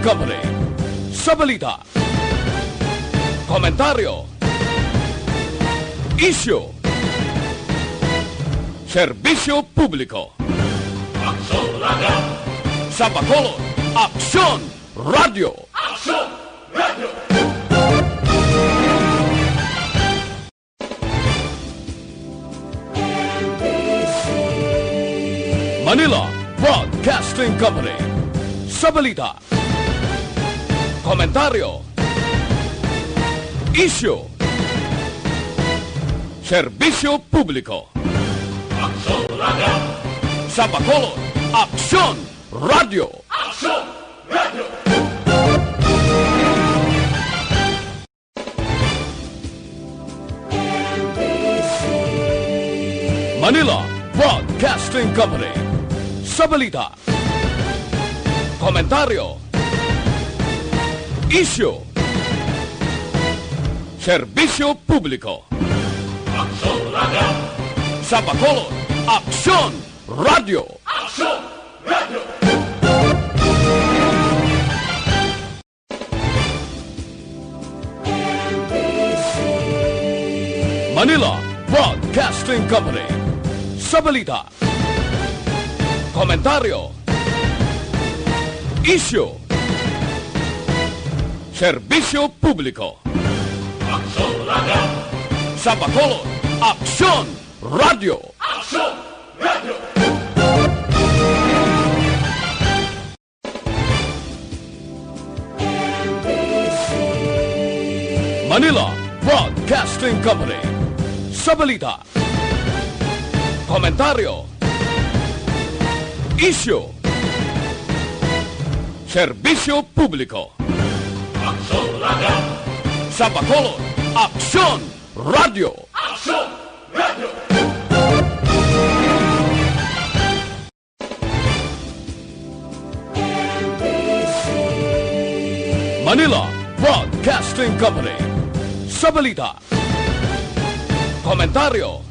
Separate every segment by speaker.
Speaker 1: Company. Sa balita, komentaryo, issue, serbisyo publiko.
Speaker 2: Aksyon Radio!
Speaker 1: Sa Bacolod, Aksyon Radio!
Speaker 2: Aksyon Radio!
Speaker 1: Manila Broadcasting Company. Sa balita, komentaryo, issue, serbisyo publiko.
Speaker 2: Aksyon Radio!
Speaker 1: Sa Bacolod, Aksyon Radio!
Speaker 2: Aksyon Radio!
Speaker 1: Manila Broadcasting Company. Sa balita, komentaryo, issue, serbisyo publiko.
Speaker 2: Aksyon Radio!
Speaker 1: Sa Bacolod, Aksyon Radio!
Speaker 2: Aksyon Radio!
Speaker 1: Manila Broadcasting Company. Sa balita, komentaryo, issue, serbisyo publiko.
Speaker 2: Aksyon Radio!
Speaker 1: Sa Bacolod, Aksyon Radio!
Speaker 2: Aksyon Radio!
Speaker 1: Manila Broadcasting Company. Sa balita, komentaryo, issue, serbisyo publiko.
Speaker 2: Aksyon Radio!
Speaker 1: Sa Bacolod, Aksyon Radio!
Speaker 2: Aksyon Radio!
Speaker 1: Manila Broadcasting Company. Sa balita, komentaryo,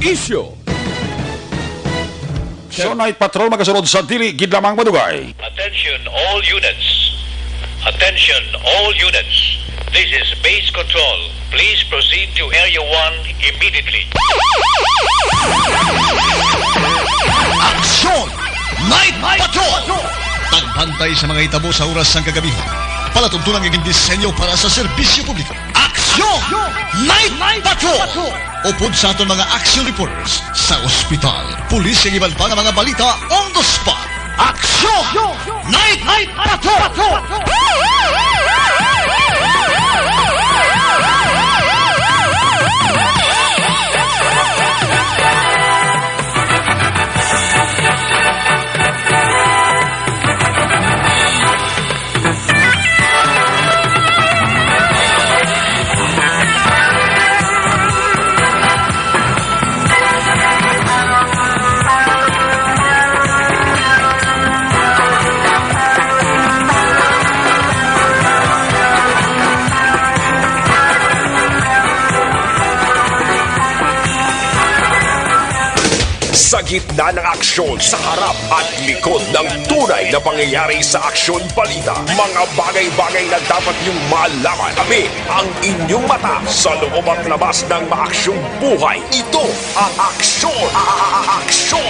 Speaker 1: issue,
Speaker 3: Night Patrol magasunod sa dili gid lamang madugay.
Speaker 4: Attention all units. Attention all units. This is base control. Please proceed to Area 1 immediately.
Speaker 5: Aksyon! Night Patrol! Tagbantay sa mga hitabo sa oras ng kagabihan. Palatuntunan ng disenyo para sa serbisyo publiko. Aksyon! Night Patrol! Upod sa aton mga action reporters sa ospital, pulis ang iban pa ng mga balita on the spot. Aksyon! Night Patrol!
Speaker 6: Sa gitna ng aksyon, sa harap at likod ng tunay na pangyayari sa aksyon balita, mga bagay-bagay na dapat niyong malaman. Kami ang inyong mata sa loob at labas ng maaksyong buhay. Ito ang Aksyon!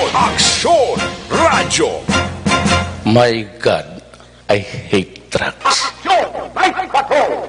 Speaker 6: Aksyon! Radyo!
Speaker 7: My God, I hate trucks.
Speaker 2: Aksyon! Night Patrol!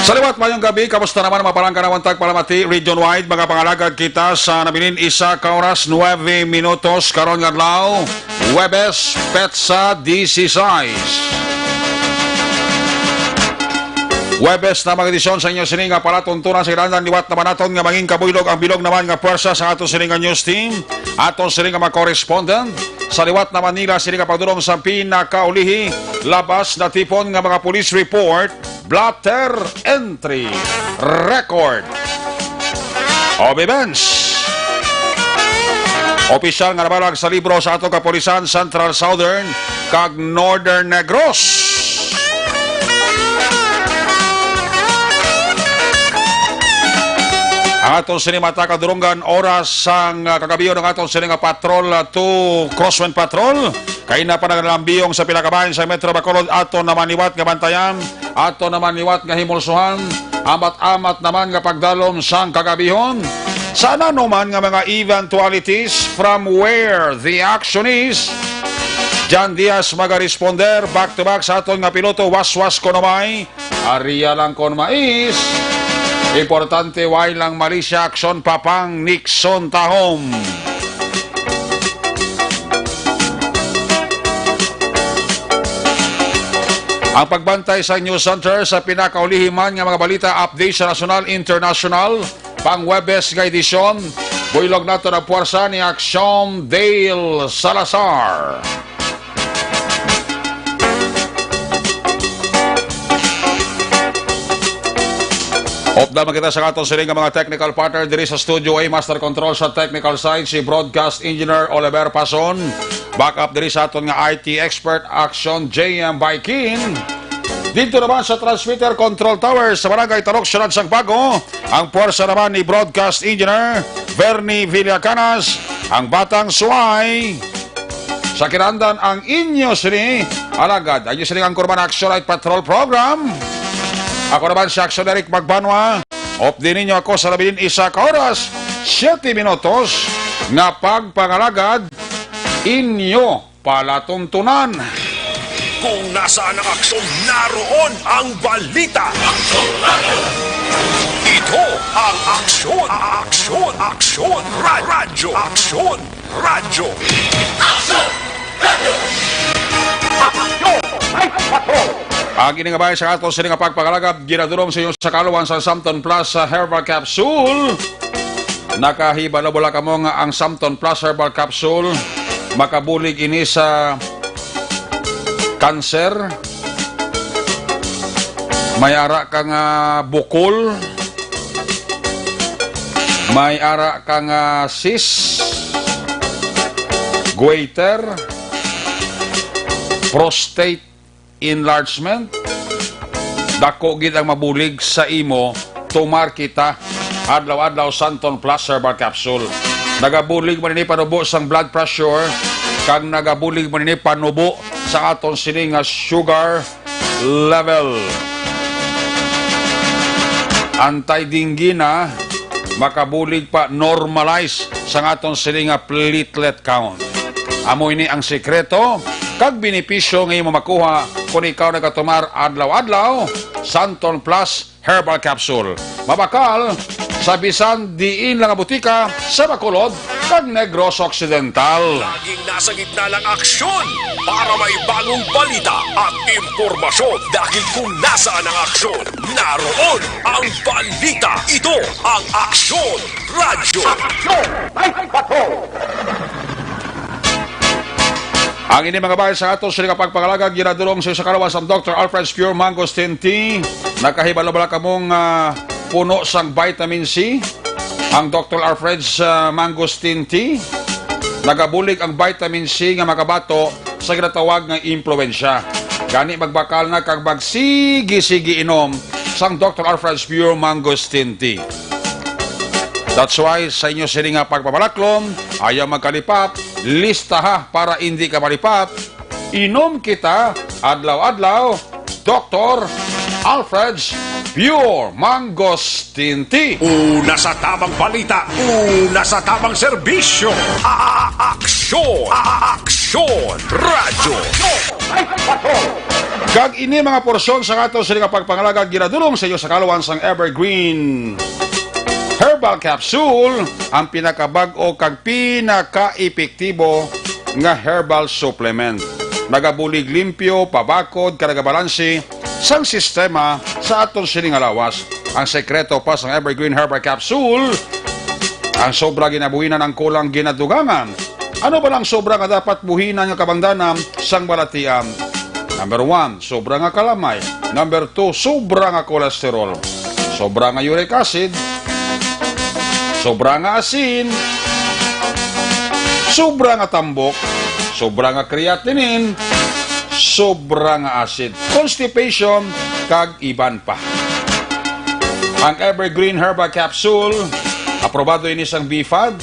Speaker 3: Saliwat mayong gabi, kamusta naman mga parang palamati region-wide, mga pangalagad kita sa nabilin isa ka oras 9 minutos karon nga adlaw, Huwebes, Petsa 16. Webes na mga edisyon sa inyo sini nga palatuntunan sa ilandan liwat naman naton nga manging kabuylog ang bilog naman nga puwersa sa aton sini nga news team. Aton sini nga mga correspondent sa liwat na Manila sini nga pagdurong sa pinakaulihi labas na tipon nga mga police report blatter entry record of events. Opisyal nga nabalag sa libro sa atong kapulisan Central Southern kag Northern Negros. Ang atong sinimata kadurungan oras sang kagabiyo ng atong sininga patrol to Crosswind Patrol. Kay na pa nagalambiyong sa pilakabahin sa Metro Bacolod aton naman liwat nga bantayan, aton naman liwat nga himulsuhan, amat-amat naman nga pagdalom sang kagabihon. Sana naman nga mga eventualities from where the action is. Jan Diaz maga-responder back to back sa aton nga piloto waswas konumay. Ariya lang konmais. Importante why lang Malaysia action papang Nixon tahom. Ang pagbantay sa news center sa pinakaulihiman nga mga balita update sa national international pang Webes nga edisyon. Buylog nato na puwersa ni Action Dale Salazar. Opda makita sa atong siling mga technical partner diri sa Studio A, Master Control sa technical side si Broadcast Engineer Oliver Pason. Backup diri sa aton nga IT expert Action JM Baikin. Dito naman sa Transmitter Control Tower sa Barangay Tarok, Siyudad Sangbago, ang puwersa naman ni Broadcast Engineer Bernie Villacanas, ang Batang Suway. Sa kirandan ang inyo sini alagad ay siling ang Kurban Action Light Patrol Program. Ako naman si Action Eric Magbanwa. Op din ninyo ako sa 11 ka oras, 7 minutos nga pagpangalagad inyo palatuntunan.
Speaker 6: Kung nasaan ang aksyon, naroon ang balita. Aksyon Radio! Ito ang aksyon, aksyon, aksyon, radyo, aksyon, radyo.
Speaker 2: Aksyon Radio!
Speaker 6: Aksyon, Night Patrol!
Speaker 3: Ang iningabay sa ato sining pagpakalagab ginadurong sa inyo sa kaluwan sa Samton Plus Herbal Capsule. Nakahibala-bula ka mo nga ang Samton Plus Herbal Capsule makabulig ini sa kanser, may ara ka nga bukol, may ara ka nga cis, goiter, prostate enlargement. Dako gid ang mabulig sa imo, tumar kita adlaw-adlaw Samton Plus Herbal Capsule. Nagabulig man ini panubo sang blood pressure kag nagabulig man ini panubo sa aton sini nga sugar level. Anti-dengue na makabulig pa normalize sa aton sini nga platelet count. Amo ini ang sekreto kag benepisyo nga imo makuha kung ikaw nagatumar adlaw-adlaw Samton Plus Herbal Capsule. Mabakal sa bisan diin lang ang butika sa Bacolod kag Negros Occidental.
Speaker 6: Laging nasa gitna ng aksyon para may bagong balita at impormasyon. Dahil kung nasaan ang aksyon, naroon ang balita. Ito ang Aksyon Radio.
Speaker 2: Aksyon Night Patrol!
Speaker 3: Ang ini mga bahay sa ato sila kapagpangalagag ginadurong sa kalawas ang Dr. Alfred's Pure Mangosteen Tea. Nakahibala-bala kamong puno sang vitamin C. Ang Dr. Alfred's Mangosteen Tea. Nagabulig ang vitamin C nga makabato sa ginatawag nga impluensya. Gani magbakal na kag magsigi-sigi inom sang Dr. Alfred's Pure Mangosteen Tea. That's why sa inyo sila nga pagpapalaklom, ayaw magkalipap, lista ha para hindi ka malipap. Inom kita adlaw-adlaw Dr. Alfred's Pure Mangosteen Tea.
Speaker 6: Una sa tamang balita, una sa tamang serbisyo. Aksyon! Aksyon! Radyo!
Speaker 2: Night Patrol!
Speaker 3: Kag ini mga porsyon sa ato sila nga pagpangalagad ginadulong sa iyo sa kaluwan sang Evergreen Herbal Capsule, ang pinakabag-o kag pinaka-epektibo nga herbal supplement. Nagabulig limpyo, pabakod, karagabalansi sang sistema sa aton sining alawas. Ang sekreto pa sa Evergreen Herbal Capsule, ang sobra ginabuhinan ang kulang ginadugangan. Ano ba lang sobra nga dapat buhinan nga kabangdanam sang balatiam? Number 1, sobra nga kalamay. Number 2, sobra nga kolesterol. Sobra nga uric acid. Sobra nga asin. Sobra nga tambok. Sobra nga creatinine. Sobra nga acid. Constipation, kag iban pa. Ang Evergreen Herbal Capsule, aprobado ini sang BFAD,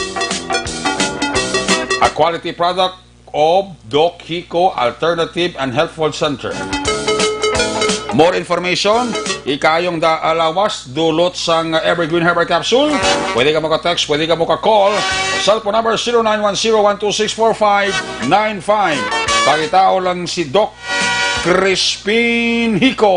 Speaker 3: a quality product of Doc Hico Alternative and Health Food Center. More information, ikayong alawas dulot sang Evergreen Herbal Capsule. Pwede ka maka-text, pwede ka maka-call. Cellphone number 0910-126-4595. Pagitao lang si Doc Crispin Hico.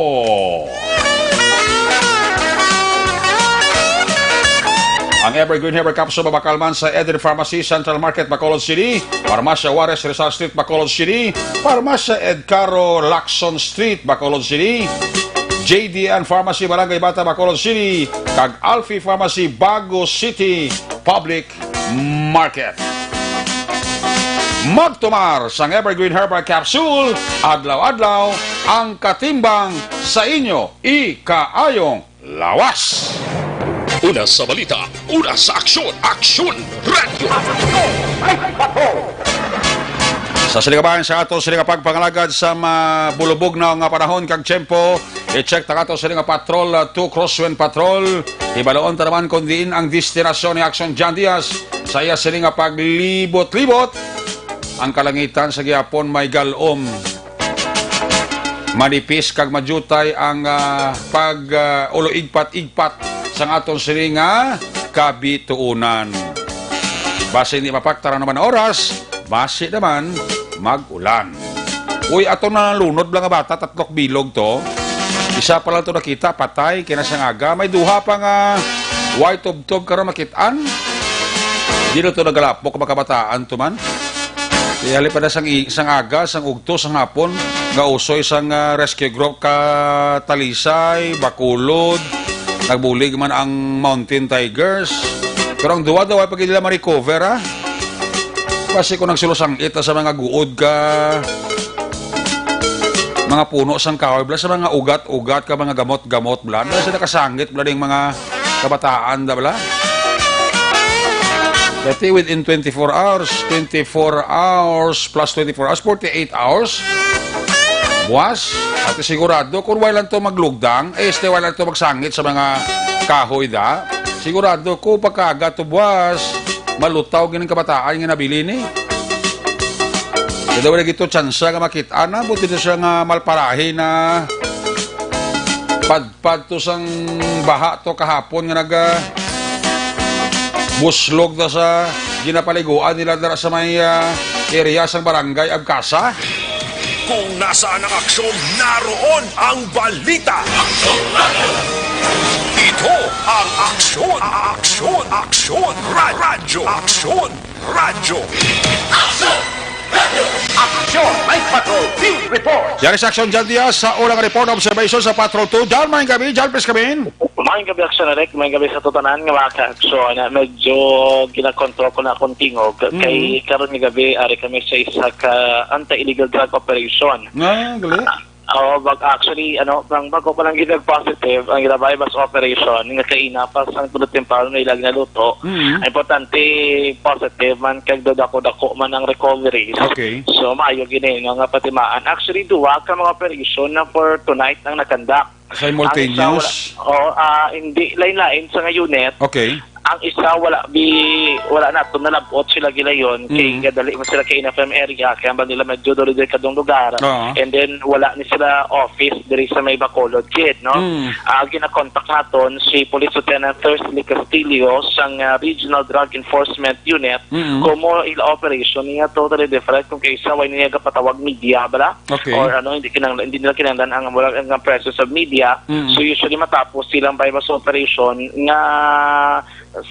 Speaker 3: Ang Evergreen Herbal Capsule mabakalman sa Eden Pharmacy, Central Market, Bacolod City, Farmasya Juarez, Rizal Street, Bacolod City, Farmasya Edcaro, Lacson Street, Bacolod City, JDN Pharmacy, Barangay Bata, Bacolod City, kag Alfie Pharmacy, Bago City, Public Market. Magtumar sang Evergreen Herbal Capsule, adlaw-adlaw, ang katimbang sa inyo, ikaayong lawas.
Speaker 6: Una sa balita, una sa aksyon, Aksyon Radio.
Speaker 3: Sa siligabahan sa ato sila pagpangalagad sa bulubog na nga panahon kag tiyempo, i-check ta ato sila patrol 2 Crosswind Patrol. Ibaloon ta naman kung diin ang destinasyon ni Action John Diaz. Sa iya sila paglibot-libot, ang kalangitan sa gihapon may galom. Manipis kag majutay ang ulo-igpat-igpat sang aton sila nga kabituunan. Base hindi mapaktara naman oras, base naman mag-ulan. Uy, ato na lunod lang nga bata, 3 bilog to. Isa pa lang to nakita, patay, kinasang aga. May duha pa nga white tub-tub karon makitaan. Dito to nagalapok makabataan to man. Kaya halip na sang aga, sang ugto, sang hapon, nga usoy sang rescue group ka Talisay, Bacolod, nagbulig man ang Mountain Tigers. Pero ang duwa daw ay pag nila ma-recover, ha? Kasi kung nagsilusang ita sa mga guod ka, mga puno sang kahoy, bla, sa mga ugat-ugat ka, mga gamot-gamot, bla, bla, sa nakasangit, bla, yung mga kabataan, da, bla. Dati within 24 hours plus 24 hours, 48 hours, buwas, at sigurado, kung wala to maglugdang, wala to magsangit sa mga kahoy da, sigurado ko pagkaga to buwas, malutaw ganang kabataan nga nabili ni. Kaya wala gito tsansa nga makita na, buti na siya nga malparahi na padpad to sang baha to kahapon nga buslog na sa ginapaliguan nila dara sa may area sang barangay Agkasa.
Speaker 6: Kung nasaan ang aksyon, naroon ang balita. Ito ang Aksyon Radio. Aksyon Radio.
Speaker 2: Aksyon Night Patrol Field Report.
Speaker 3: Yan is Action John Diaz sa unang report observation sa Patrol 2. John, maing gabi. John, please come in.
Speaker 8: Maing gabi Aksyon na rin. Maing gabi sa tutanan nga mga ka-aksyon. Medyo ginakontrol ko na akong tingog. Kay karon nga gabi, ari kami sa isa ka anti-illegal drug operation.
Speaker 3: Gali.
Speaker 8: Actually, bago pa lang ginag positive, ang ginabaybas operation, nga kaina pa sa tulad tempano na ilag na luto, importante positive man, kag dako-dako man ang recoveries.
Speaker 3: Okay.
Speaker 8: So, maayo gini nga patimaan. Actually, duwa ka mga operation na for tonight ang nakandak.
Speaker 3: Simultaneous?
Speaker 8: Hindi, lain-lain sa nga unit.
Speaker 3: Okay.
Speaker 8: Ang isa wala na to nalabot sila gilayon kay gadali mo sila kay FM area kaya ba nila medyo dali kadong lugar and then wala ni sila office diri sa may Bacolod kid no gina-contact naton si Police Lieutenant Thursday Castillo sang Regional Drug Enforcement Unit como ila operation niya totally different kung kaysa way niya patawag media bala or hindi nila kinahanglan ang presence of media so usually matapos silang bypass operation nga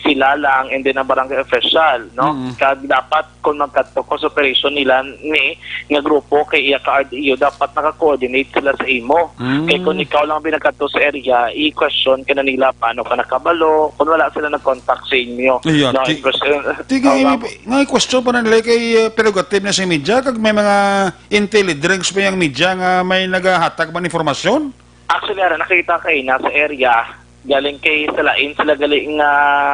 Speaker 8: sila lang and then ang barangay official, no? Kag dapat kung magkadto ko sa operation nila ni nga grupo kay iya ka RDO dapat naka-coordinate sila sa imo. Kay kung ikaw lang binagkadto sa area, i-question ka na nila paano ka nakabalo kung wala sila nag-contact sa inyo.
Speaker 3: Yeah,
Speaker 8: no,
Speaker 3: nga question pa na nila kay prerogative na sa media kag may mga intelligence pa yung media nga may nagahatag man informasyon.
Speaker 8: Actually, nakita kay nasa area galing kay Salain sila galing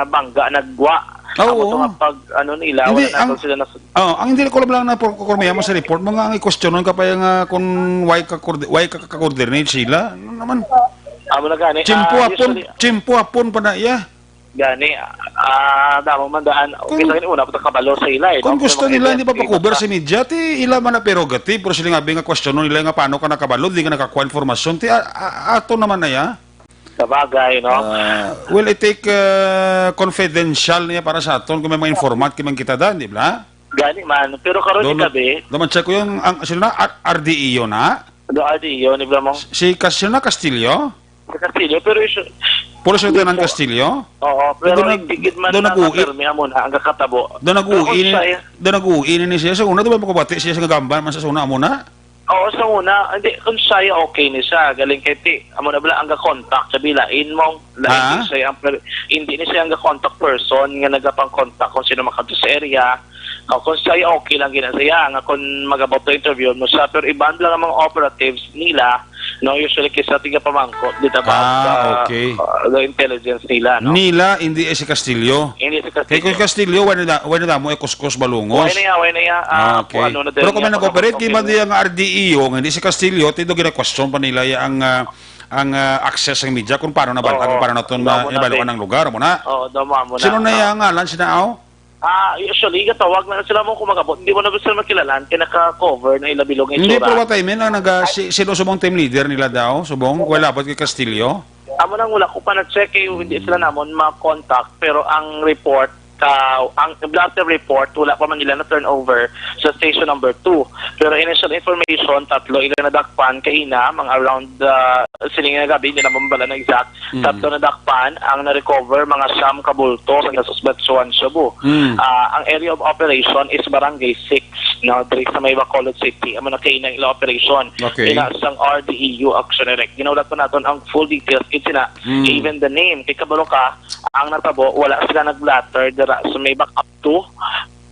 Speaker 8: bangga nagwa.
Speaker 3: Oo.
Speaker 8: Pag ano nila
Speaker 3: hindi,
Speaker 8: wala na sila na
Speaker 3: ang hindi ko lang na pormiya mo sa report mga ang i-questionon ka pa yung kung why ka coordinate sila ano naman
Speaker 8: amo na gani
Speaker 3: chimpo hapon pa na iya
Speaker 8: gani damo man daan okay sa una pa kabalo sa ila
Speaker 3: kung gusto nila hindi pa pa-cover sa media ti ila man na prerogative pero sila nga nga questionon nila nga paano ka nakabalo di ka nakakuha informasyon ti ato naman na ya
Speaker 8: sabagay, no?
Speaker 3: Will it take confidential niya para sa aton kung may mga informat kimang kita daan, di ba?
Speaker 8: Gani man. Pero karon ni gabi...
Speaker 3: Daman check ko yung, sila na, RDEO na?
Speaker 8: RDEO, ni Blamong?
Speaker 3: Si Castillo?
Speaker 8: Si Castillo, pero...
Speaker 3: Pulis ito ng Castillo?
Speaker 8: Oo, pero higit man na nakapirmi mo na, ang kakatabo.
Speaker 3: Doon nag-uinin ni siya. Sa una, diba makabati siya sa gagamban, man sa una mo na?
Speaker 8: Oo, sa una, hindi, kung siya okay ni siya, galing kay ti, amo na bala ang ga-contact, sabi lain mong, hindi ni siya ang ga-contact person, nga nagapang-contact kung sino makadto sa area, kung siya okay lang ginasaya, nga kung mag-about to interview mo siya, pero iban lang ang mga operatives nila, no, usually kisa tiga pamangko, dito ba,
Speaker 3: okay.
Speaker 8: The intelligence nila, no?
Speaker 3: Nila, hindi si Castillo.
Speaker 8: Hindi si Castillo.
Speaker 3: Kaya kung Castillo, wala na mo, kuskus balungos.
Speaker 8: Wala niya,
Speaker 3: okay.
Speaker 8: Ano na
Speaker 3: pero kung may nag-operate, kima di ang RDEO, hindi si Castillo, ito gina-question pa nila ang access ng media kung paano paano na ito nabaluan ng lugar mo na.
Speaker 8: Oo, dama mo na.
Speaker 3: Sino na yung ngalan? Sinaaw?
Speaker 8: Usually, katawag na sila mo kung magabot. Hindi mo na ba sila makilalan, kinaka-cover na ilabilog ng
Speaker 3: hindi,
Speaker 8: itsura.
Speaker 3: pero what I mean, sino subong team leader nila daw? Subong? Wala ba kay Castillo?
Speaker 8: Amo nang wala ko pa na-check hindi sila namon ma-contact, pero ang report, ang blatter report, wala pa man nila na turnover sa station number 2. Pero initial information, 3 ila nadakpan kaina, mga around siling nga gabi, hindi naman bala na exact. 3 nadakpan, ang na-recover, mga siyam kabulto sa nasuspetsuan Cebu. Ang area of operation is Barangay 6, no? Diri sa may Bacolod City. Amo na kaina ila operation.
Speaker 3: Okay.
Speaker 8: Inasang RDEU Action Direct. Ginaulat pa natin ang full details. Sina, even the name. Kay kabalo ka, ang natabo, wala sila nag-blatter sa may back up to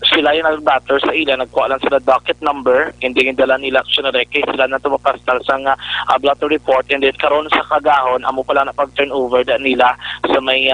Speaker 8: sila yung nag-batter sa ila, nagkuha lang sila docket number, hindi yung dala nila action na kay sila na tumapastal sa blatter report, and then karon sa kagahon, amo pala na pag-turnover da nila sa may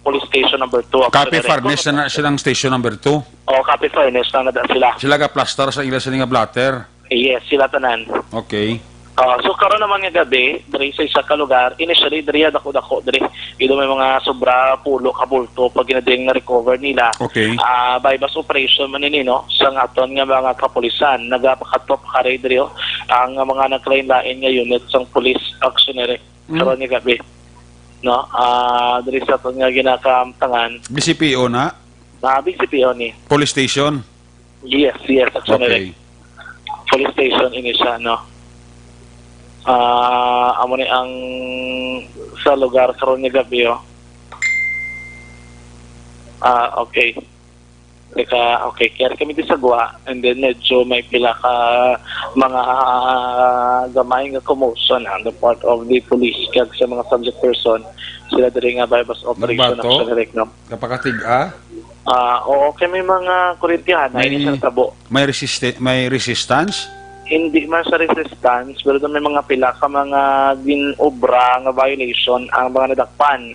Speaker 8: police station number 2.
Speaker 3: Copy Farnes na silang station number 2?
Speaker 8: Oo, Copy Farnes na da sila.
Speaker 3: Sila ka-plaster sa ila sa nga blatter?
Speaker 8: Yes, sila tanan.
Speaker 3: Okay.
Speaker 8: So karon naman nga gabi, diri sa isa ka lugar, initially diri dako diri. Ito may mga sobra pulo ka bulto pag ginadring na recover nila.
Speaker 3: Okay.
Speaker 8: Bypass operation man ini no sa aton nga mga kapulisan nagapakatop kare diri ang mga naglain-lain nga unit sang police action direct karon nga gabi. No? Diri sa aton nga ginakamtangan.
Speaker 3: BCPO na?
Speaker 8: BCPO ni.
Speaker 3: Police station?
Speaker 8: Yes, action direct. Police station ini siya, no? Amo ni ang sa lugar karon nga gabi okay. Okay, kaya kami di sa Gua, and then medyo may pila ka mga gamay nga commotion on the part of the police kag sa mga subject person sila diri nga bypass operation action direct, no?
Speaker 3: Kapakatig-a?
Speaker 8: Oo, kay may mga kurintihan na ini sa tabo.
Speaker 3: May resistance?
Speaker 8: Hindi man sa resistance, pero may mga pila ka mga ginobra nga violation ang mga nadakpan.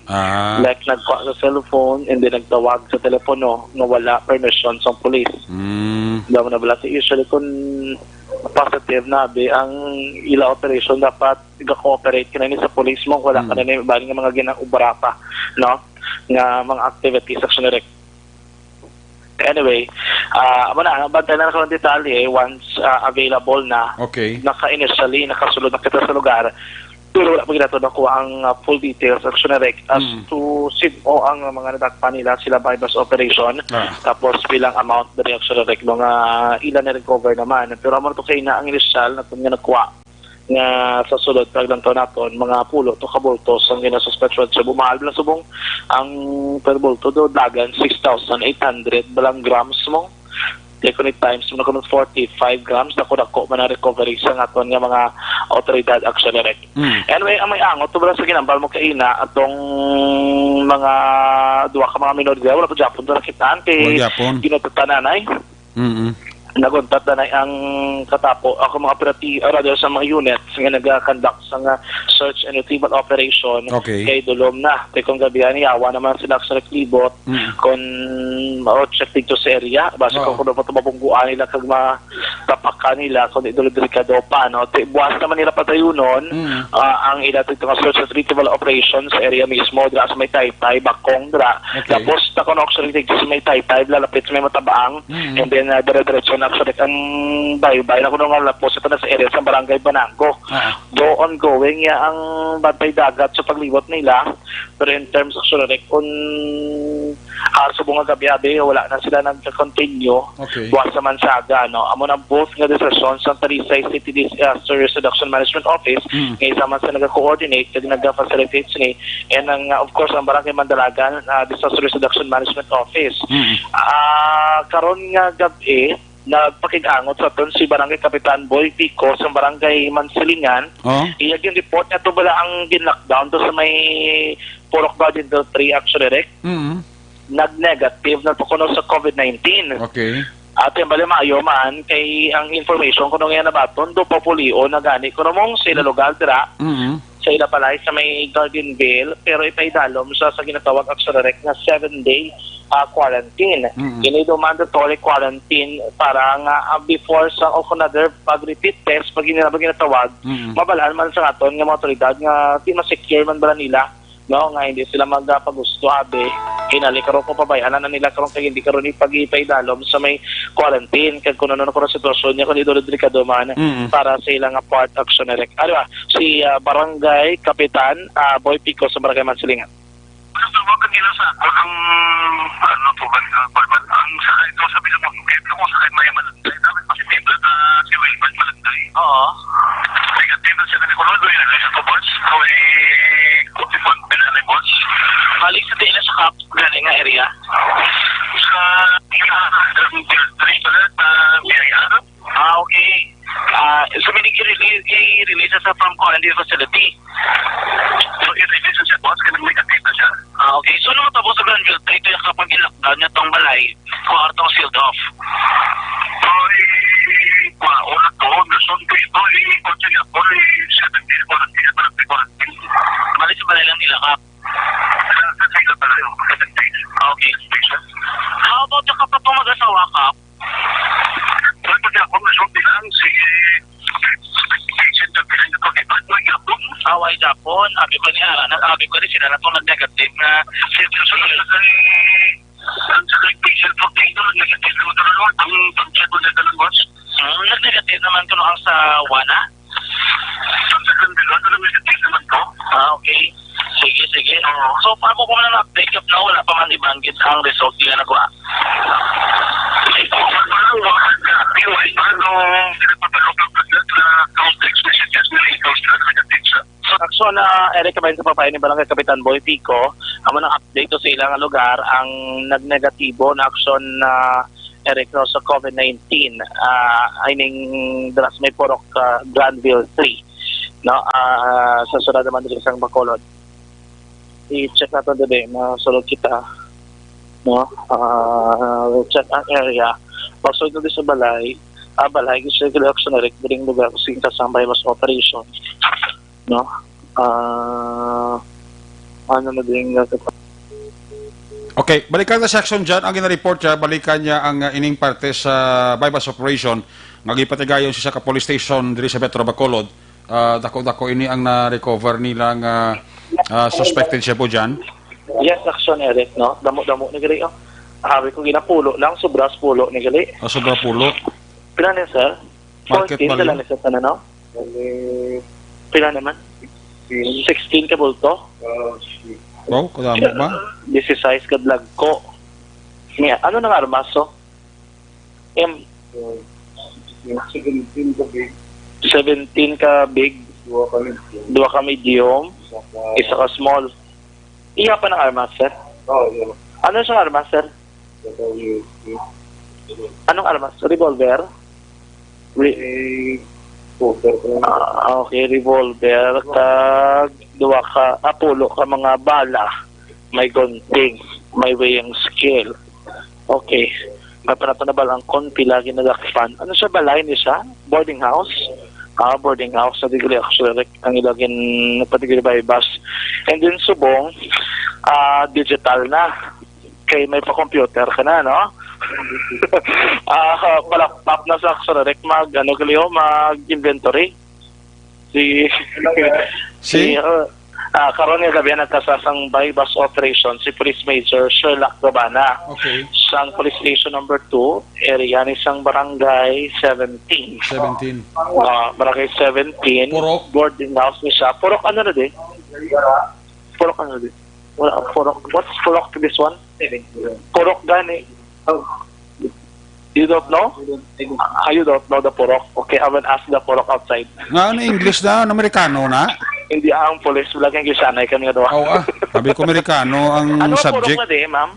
Speaker 8: Like nagkuha sa cellphone and then nagtawag sa telepono nga wala permission sa police. Damo na bala usually kung positive na ang ila operation dapat ga-cooperate ka na sa police mo, wala ka na bali nga mga ginobra pa, no? Nga mga activities action direct. Anyway, bantay na ng detalye once available na.
Speaker 3: Okay.
Speaker 8: Naka-initially, nakasulod na kita sa lugar. Pero wala pa ginato na kuha ang full details action direct as to ang mga nadakpan nila sila bypass operation. Tapos bilang amount na action direct mga ilan na recover naman. Pero amon to kay na ang initial na nga nakuha nga sa sulod paglanto naton mga pulo to kabultos ang ginasuspetsyon sa bumahal na subong ang per bulto do dagan 6,800 balang grams mo Economic Times mo na 45 grams na ko man na recovery sa aton nga mga autoridad actually rek. Anyway, ang may angot to sa ginambal mo kaina atong mga duwa ka mga minor wala pa Japon to nakitaan kay ginatutananay. Naguntat na ang katapo ako mga rather sa mga units nga nag-conduct sa nga search and retrieval operation kay dulom na kay kung gabihan yawa naman sila sa naglibot kung check dito sa area basta kung kuno matubabungguan nila kag matapakan nila kung delikado pa no buwas naman nila patayunon ang ila dito nga search and retrieval operation sa area mismo dra sa may Taytay Bakong dra tapos ta kono actually dito sa may Taytay lalapit sa may Matabaang and then dire-diretso actually ang baybay na kuno nga lapos ito na sa area sa Barangay Bananggo. Do ongoing ya ang bantay dagat sa paglibot nila pero in terms actually kung subong nga gabi wala na sila nag-continue buwas naman sa aga no amo na both nga desisyon sa Talisay City Disaster Risk Reduction Management Office nga isa man sa nag-coordinate kag nag-facilitate ni and ang of course ang Barangay Mandalagan Disaster Risk Reduction Management Office karon nga gabi nagpakigangot sa ton si Barangay Kapitan Boy Pico sa Barangay Mansilingan. Iya yung report niya to bala ang gin-lockdown to sa may Purok Garden 3 actually rek. Nag-negative na to kuno sa COVID-19. At yung bali maayo man kay ang information kuno nga nabaton do populio na gani kuno mong sila lugar dira. Sa ila palay sa may Gardenville pero ipaidalom sa ginatawag actually rek na 7-day quarantine. Kini do mandatory quarantine para nga before sa another pag-repeat test pag ginatawag mabalaan man sa aton nga mga otoridad nga di ma-secure man bala nila no nga hindi sila magpagusto abe hinali karon ko pabayaan na nila karon kay hindi karon ipag-ipaidalom sa may quarantine kag kuno na ko sitwasyon niya kun dito delikado man para sa ilang part action direct si Barangay Kapitan Boy Pico sa Barangay Mansilingan.
Speaker 9: Tawag kanila sa ang ano to ba ang sa ito sabi mo kahit mo sa may malanday dapat posible na si Wilbert malanday. Negative na siya na kuno do yung sa bots o kutifon pinali bots. Balik sa dila sa kap gani nga area. Sa okay. So i-release sa from quarantine facility. So i-release sa boss kaya negative na siya. Okay. So nung tapos sa Granville, ito yung kapag i-lockdown niya itong balay, kwartong sealed off. Wala to. Nasun ko ito. Kotse niya po. 7 days quarantine. Bali sa balay lang nila kap. Okay. How about yung kapag itong mag-asawa kap? Pwede ako nasun bilang si Away Japon, abi ko niya, abi ko rin sila na itong nag-negative na nag-negative naman ko ang sa Wana? Okay. Sige. So, paano ko man na-update up na wala pa man ibanggit ang result nila na kuha? So na Eric kabayan sa papay ni Barangay Kapitan Boy Pico, amo nang update to sa ilang lugar ang nagnegatibo na aksyon na Eric no sa COVID-19 ining dras may Purok Granville 3 no sa sunod naman sa isang Bacolod. I-check natin din masulod kita no check ang area pasod na sa balay kasi action Eric biling lugar kasi kasambay mas operation no ano na din
Speaker 3: Okay, balikan na section dyan. Ang gina-report niya, balikan niya ang ining parte sa bypass operation. Nagipatigayon siya sa police station diri sa Metro Bacolod. Dako-dako ini ang na-recover nilang suspected siya po dyan.
Speaker 8: Yes, action Eric, no? Damo-damo ni gali. Habi ko ginapulo lang, sobras pulo ni gali.
Speaker 3: Sobra pulo.
Speaker 8: Pila niya, sir?
Speaker 3: Market
Speaker 8: 14
Speaker 3: value.
Speaker 8: lang niya sa no? Pila naman? 16 ka bulto?
Speaker 3: Wow, kadamo ba?
Speaker 8: 16 ka vlog ko. Ano nang armaso? 17 17 ka big, 2 ka medium, isa ka small. Iya pa ng armas, sir? Ano siyang armas, sir? Anong armas? Revolver? Okay, revolver. Tag, 2 ka, pulo ka mga bala. May gunting. May weighing scale. Okay. May panatanabal ang konti lagi nagakpan. Ano siya, balay niya siya? Boarding house? Boarding house. Sa digli actually, ang ilagin patigili by bus. And then subong, digital na. Kay may pa-computer ka na, no? Palakpak na sa actually, mag-inventory. Karon nga gabi nagkasasang by bus operation si Police Major Sherlock Gabana.
Speaker 3: Okay.
Speaker 8: Sang Police Station number 2, area ni sang Barangay 17. Barangay 17.
Speaker 3: Purok.
Speaker 8: Boarding house ni siya. Purok ano na di? Purok ano di? Wala, Purok. What's Purok to this one? Purok gani. You don't know? You don't know the Purok? Okay, I will ask the Purok outside.
Speaker 3: Nga, English na, Amerikano na.
Speaker 8: Hindi ang police, wala kang gisanay kami nga doon.
Speaker 3: Sabi ko Amerikano ang
Speaker 8: ano
Speaker 3: subject.
Speaker 8: Ano purok na di, ma'am?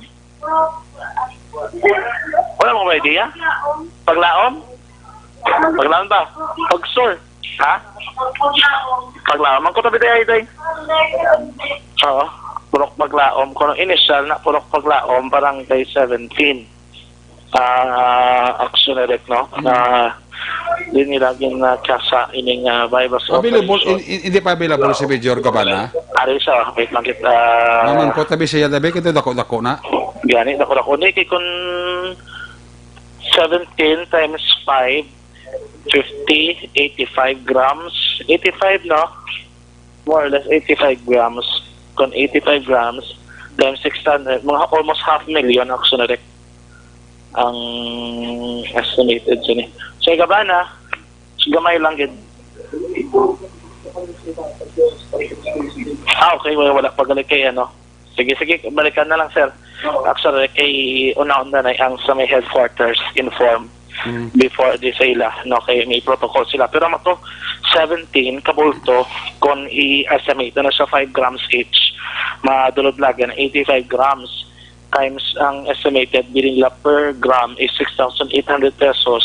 Speaker 8: Wala mo ba idea? Paglaom? Paglaom ba? Pagsor? Ha? Paglaom? Ang kutabi tayo ito Oo. Purok Paglaom. Kung initial na Purok Paglaom, parang kay 17. Action direct, no? Din nilaging kasa ining virus
Speaker 3: available hindi pa available si Major Gabana.
Speaker 8: Ari siya, wait lang kita.
Speaker 3: Naman ko tabi siya dabi kito dako na.
Speaker 8: Gani dako ni kay kun 17 times 5 50 85 grams. 85 no? More or less 85 grams. Kun 85 grams times 600 mga almost 500,000 actually ang estimated siya ni. So, Gabana, gamay lang yun. Okay, wala pagalit kay ano. Sige, balikan na lang, sir. Actually, kay una-una na ang sa may headquarters inform before di sila, no, kay may protocol sila. Pero mato, 17 kabulto, kung i-estimate na siya 5 grams each, madulod lagi na 85 grams. Times ang estimated billing nila per gram is 6,800 pesos,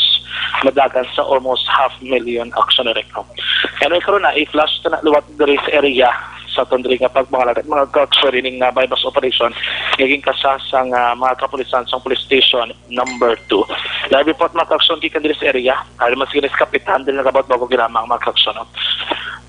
Speaker 8: madagan sa almost 500,000 action record. Kaya karon na i-flash na luwat diri sa area sa tundri nga pagmangalagat mga kaksurining na by bus operation naging kasasang mga kapulisan sa police station number 2. Labi po at mga kaksyon kikan diri sa area alam mas ginis kapitan din nagabot bago ginamang mga kaksyon.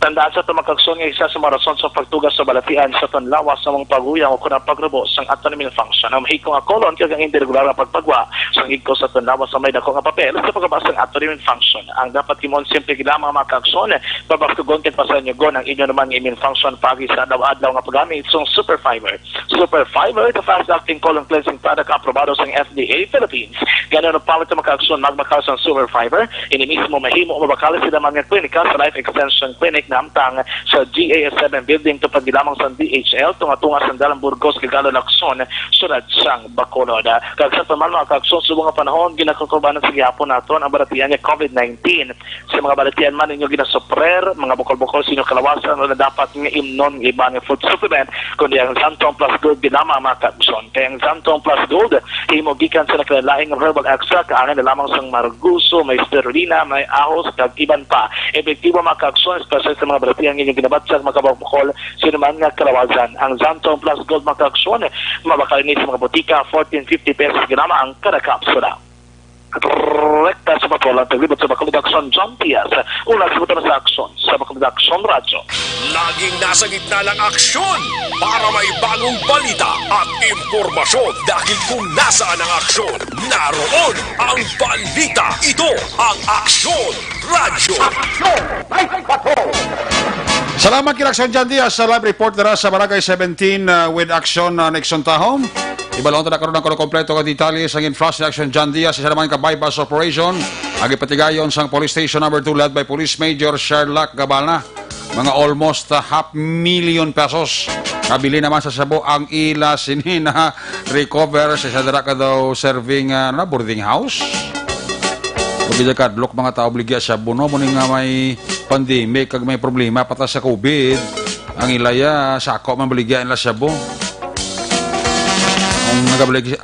Speaker 8: Tandaan sa itong magkaksyon nga isa sa mga rason sa pagtugas sa balatian sa tonlawas sa mga paguyang o kunang pagrubo sa autonomy function. Ang mahikong akolon kagang hindi regular na pagpagwa sa higko sa tonlawas sa may dako nga papel sa pagkabasa ng autonomy function. Ang dapat kimon simple gilamang mga kaksyon babaktugon kit pa sa inyo gon ang inyo naman immune function pagi sa adlaw-adlaw nga paggamit itong Super Fiber. Super Fiber, the fast-acting colon cleansing product aprobado sa FDA Philippines. Ganun ang palit sa mga kaksyon magmakalas ng Super Fiber. Ini mismo mahimo mabakalas sila mga klinika sa Life Extension Clinic na amtang sa GAS7 building to pagdilamang sa DHL tunga-tunga sa Dalang Burgos Kagalo Lacson sunod sang Bacolod. Kagsa pa man mga kaksyon sa mga panahon ginakakurbanan sa gihapon naton ang balatian niya COVID-19. Sa mga balatian man ninyo ginasuprer mga bukol-bukol sino kalawasan na dapat nga imnon ibang food supplement kundi ang Zantong Plus Gold ginama mga kaksyon. Kaya ang Zantong Plus Gold himo gikan sa nakalaing herbal extract kaangin na lamang sang marguso, may spirulina, may ahos kag iban pa. Epektibo mga kaksyon especially sa mga balatian nga ginabatsag mga kabukol sino man nga kalawasan. Ang Zantong Plus Gold mga kaksyon mabakal ni sa mga botika 14.50 pesos ginama ang kada kapsula. Rekta sa patulang taglibot sa Bacolod Action John Diaz. Ulang sibutan sa aksyon sa Bacolod Action Radyo.
Speaker 6: Laging nasa gitna ng aksyon para may bagong balita at impormasyon. Dahil kung nasaan ang aksyon, naroon ang balita. Ito ang Aksyon Radyo.
Speaker 3: Salamat kay Aksyon John Diaz sa live report dara sa Barangay 17 with Aksyon Nixon Tahom. Ibalong na karon ang kompleto ka detalye sa inflash ni Aksyon John Diaz sa naman ka bypass operation. Agi patigayon sang police station number 2 led by Police Major Sherlock Gabana. Mga almost 500,000 pesos. Kabili naman sa Sabo ang ila sinina recover sa sadara ka daw serving boarding house. Pagkita kadlok mga tao obligya sa buno mo nga may pandemic kag may problema patas sa COVID. Ang ilaya sako man baligyan la sabo.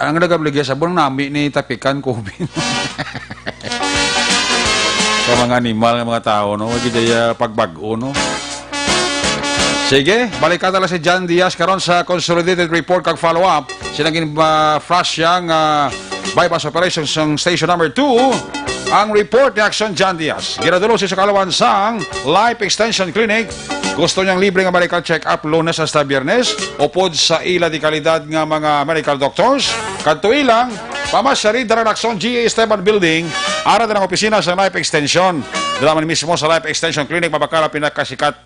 Speaker 3: Ang nagabligya sa buno nami ni tapikan COVID. Sa mga animal ng mga tao no, gidaya pagbag-o no. Sige, balik ka tala si John Diaz karon sa consolidated report kag follow up. Sinagin flash yang bypass operations ng station number 2. Ang report ni Action John Diaz. Giradulo si sa kalawan sang Life Extension Clinic. Gusto niyang libre nga medical check-up Lunes hasta Biyernes. Upod sa ila di kalidad nga mga medical doctors. Kadto ilang, pamasyari daran Action GA Esteban Building. Ara din ang opisina sa Life Extension. Dalaman mismo sa Life Extension Clinic mabakala pinakasikat,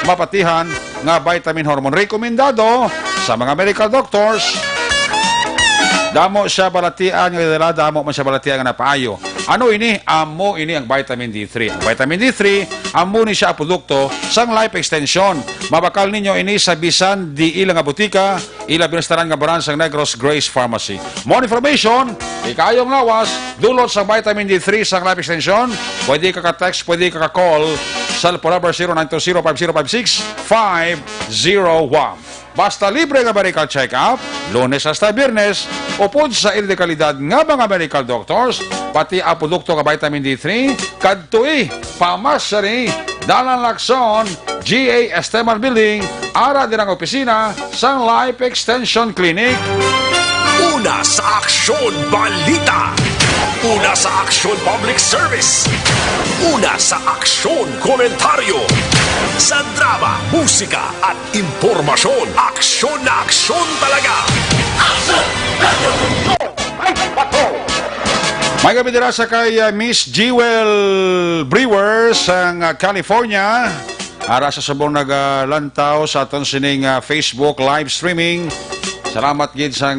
Speaker 3: mapatihan nga vitamin hormone rekomendado sa mga medical doctors. Damo siya balatian nga dala, damo man siya balatian nga napaayo. Ano ini? Amo ini ang vitamin D3. Ang vitamin D3, amo ni siya produkto sang Life Extension. Mabakal ninyo ini sa bisan di ila nga butika, ila binastaran nga baran sang Negros Grace Pharmacy. More information, ikayong lawas, dulot sa vitamin D3 sang Life Extension. Pwede ka ka-text, pwede ka ka-call sa number 0920-5056-501. Basta libre nga medical check-up, Lunes hasta Biyernes, upod sa ilidekalidad nga mga medical doctors, pati ang produkto ka vitamin D3, kadtui, pamasyari, Dalan Lacson, GA Esteban Building, ara din ang opisina sa Life Extension Clinic.
Speaker 6: Una sa Aksyon Balita. Una sa Aksyon Public Service. Una sa Aksyon Komentaryo. Sa drama, musika at impormasyon, aksyon na aksyon talaga.
Speaker 3: May gabi dira sa kay Miss Jewel Brewer sa California. Ara sa subong nagalantaw sa aton sining Facebook live streaming. Salamat gid sa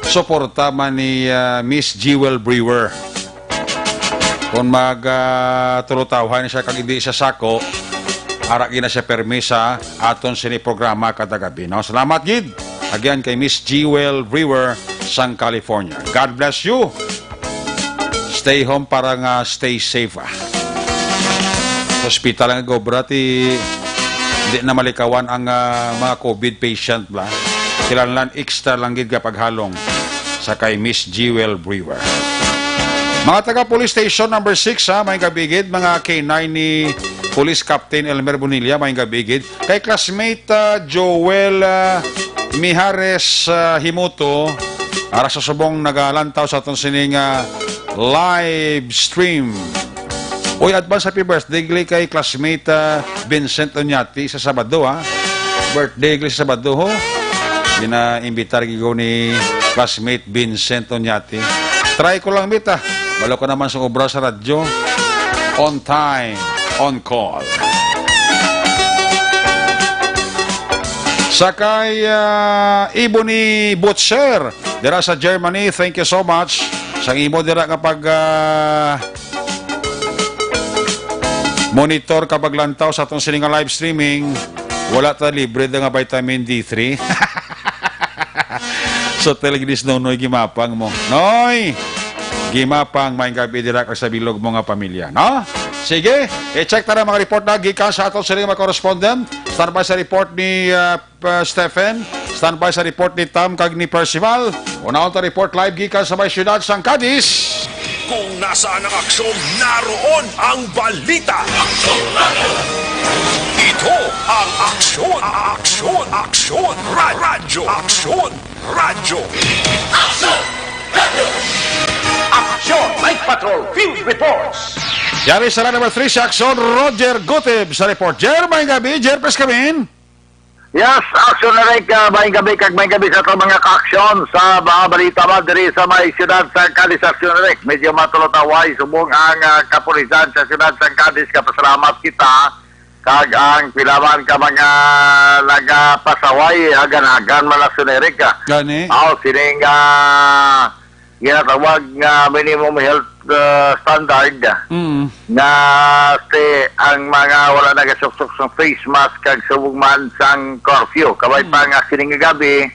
Speaker 3: suporta man ni Miss Jewel Brewer. Kung tulutawhan siya kag hindi siya sako, ara gina siya permisa aton sini programa kada gabi. No? Salamat gid again kay Miss Jewel Brewer sang California. God bless you. Stay home para nga stay safe. Hospital ang gobra ti hindi na malikawan ang mga COVID patient ba. Kilanlan extra lang gid kapag halong sa kay Miss Jewel Brewer. Mga taga Police Station number 6 may gabigid mga K9 ni Police Captain Elmer Bonilla may gabigid kay classmate Joel Mijares Himuto ara sa subong nagalantaw sa aton sining live stream. Oy, advance happy birthday kay classmate Vincent Oñati sa Sabado birthday sa Sabado ho. Gina-imbitar gigo ni classmate Vincent Oñati. Try ko lang bita. Balo ko naman sa obra sa radyo. On time, on call. Sakay Iboni Butcher dira sa Germany. Thank you so much. Sang imo dira kapag monitor kapag lantaw sa atong sininga live streaming. Wala ta libre nga vitamin D3. So telegnis noy gimapang mo. Noy! Gimapang may gabi dira ka sa bilog mo nga pamilya, no? Sige, i-check tara mga report na gikan sa aton sining mga correspondent. Standby sa report ni Stephen, standby sa report ni Tam kag ni Percival. Una ta report live gikan sa may syudad sang Cadiz.
Speaker 6: Kung nasaan ang aksyon, naroon ang balita. Ito ang aksyon, aksyon, aksyon, radyo, aksyon, radyo.
Speaker 2: Aksyon Night Patrol Field Reports.
Speaker 3: Yari sa number 3 sa aksyon, Roger Gutib sa report. Jer, may gabi. Jer, press kamin.
Speaker 10: Yes, aksyon na rin may gabi sa itong mga ka-aksyon sa mga balita ba diri sa may siyudad sa Cadiz. Aksyon na rin. Medyo matulotaway subong ang kapulisan sa siyudad sa Cadiz. Kapasalamat kita kag ang pilaman ka mga nagapasaway agan-agan malasonerik ka.
Speaker 3: Gani?
Speaker 10: Sining ginatawag nga minimum health standard na ang mga wala nagasuksok sa face mask kag subong man sang curfew. Kabay pa nga sining gabi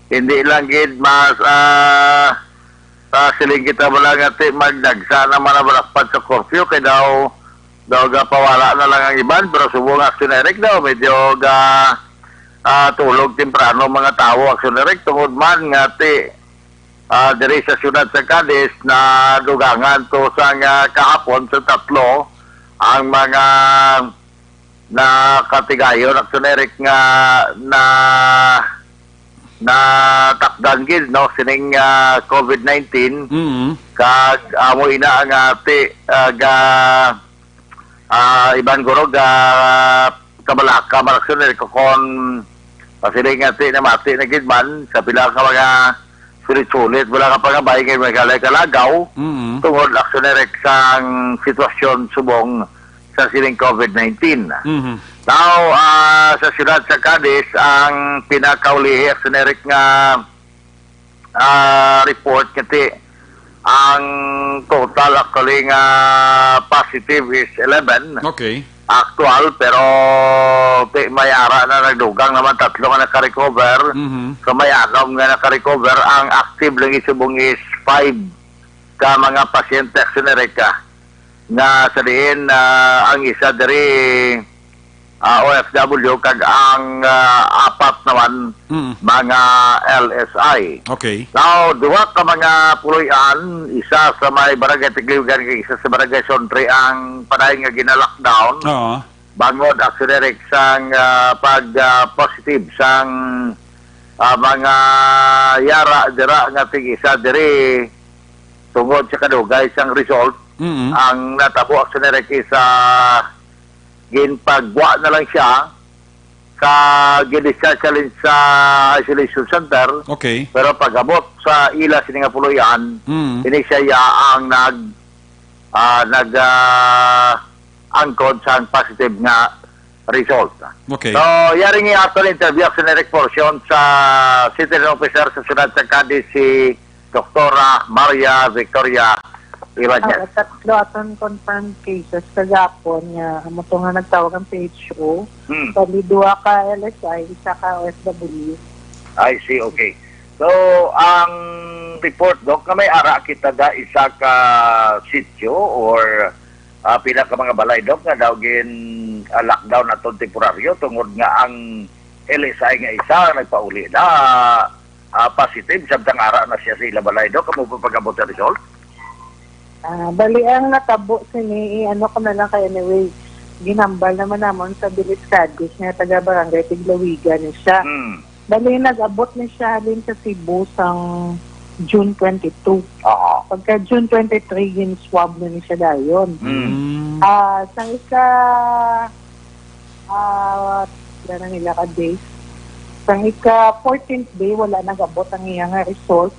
Speaker 10: hindi lang gid mas siling kita wala nga ti magdagsa naman na balakpad sa curfew kay daw pawala na lang ang iban pero subong Action Eric daw medyo tulog temprano mga tao Action Eric tungod man nga ti diri sa siyudad sa Cadiz na dugangan to sa kahapon sa tatlo ang mga katigayon Action Eric nga na takdan gid no sining COVID-19 kag amo ina ang ati iban guro kabalaka Action Eric kon sining ati na mati na gid man sa pila ka mga sulit wala ka pangabay kay mga kalagaw tungod Action Eric sang sitwasyon subong sa sining COVID-19. Now, sa siyudad sa Cadiz, ang pinakaulihi Action Eric nga report kasi ang total actually nga positive is 11.
Speaker 3: Okay.
Speaker 10: Actual, pero may ara na nagdugang naman tatlo nga naka-recover. So may anom nga naka-recover. Ang active lang isubong is 5 ka mga pasyente Action Eric nga sa diin ang isa dari OFW kag ang apat naman mga LSI.
Speaker 3: Okay.
Speaker 10: Now, duwa ka mga puloy-an, isa sa may barangay Tigliugan kag isa sa barangay Sontre ang padayon nga gina-lockdown. Bangod Action Eric sang pag-positive sang mga yara dira nga tig-isa diri tungod sa kadugay sang result. Ang natabo Action Eric isa ginpagwa na lang siya sa ginischarge sa isolation center.
Speaker 3: Okay.
Speaker 10: Pero pag-abot sa ila sini nga puloyan, ini siya ang angkod sa positive nga result.
Speaker 3: Okay.
Speaker 10: So, yaring i-atol interview Action Eric portion sa Citizen Officer sa Siyudad sa Cadiz si Dr. Maria Victoria Ibanez.
Speaker 11: Tatlo aton confirmed cases kagapon nga amo to nga nagtawag ang PHO. Kali duha ka LSI, isa ka OFW.
Speaker 10: I see, okay. So, ang report doc na may ara kita da isa ka sitio or pila ka mga balay doc nga daw gin lockdown aton temporaryo tungod nga ang LSI nga isa nagpauli na positive samtang ara na siya sa ila balay doc kamo pagabot ang result.
Speaker 11: Bali ang natabo sini ano ko na lang kay anyway ginambal naman namon sa Bilis Cadiz nga taga barangay Tiglawigan ni siya. Bali nag-abot ni siya halin sa Cebu sang June 22. Pagka June 23 gin swab na ni siya dayon. Sang isa na nila ka days. Sang ika 14th day wala nag-abot ang iyang result.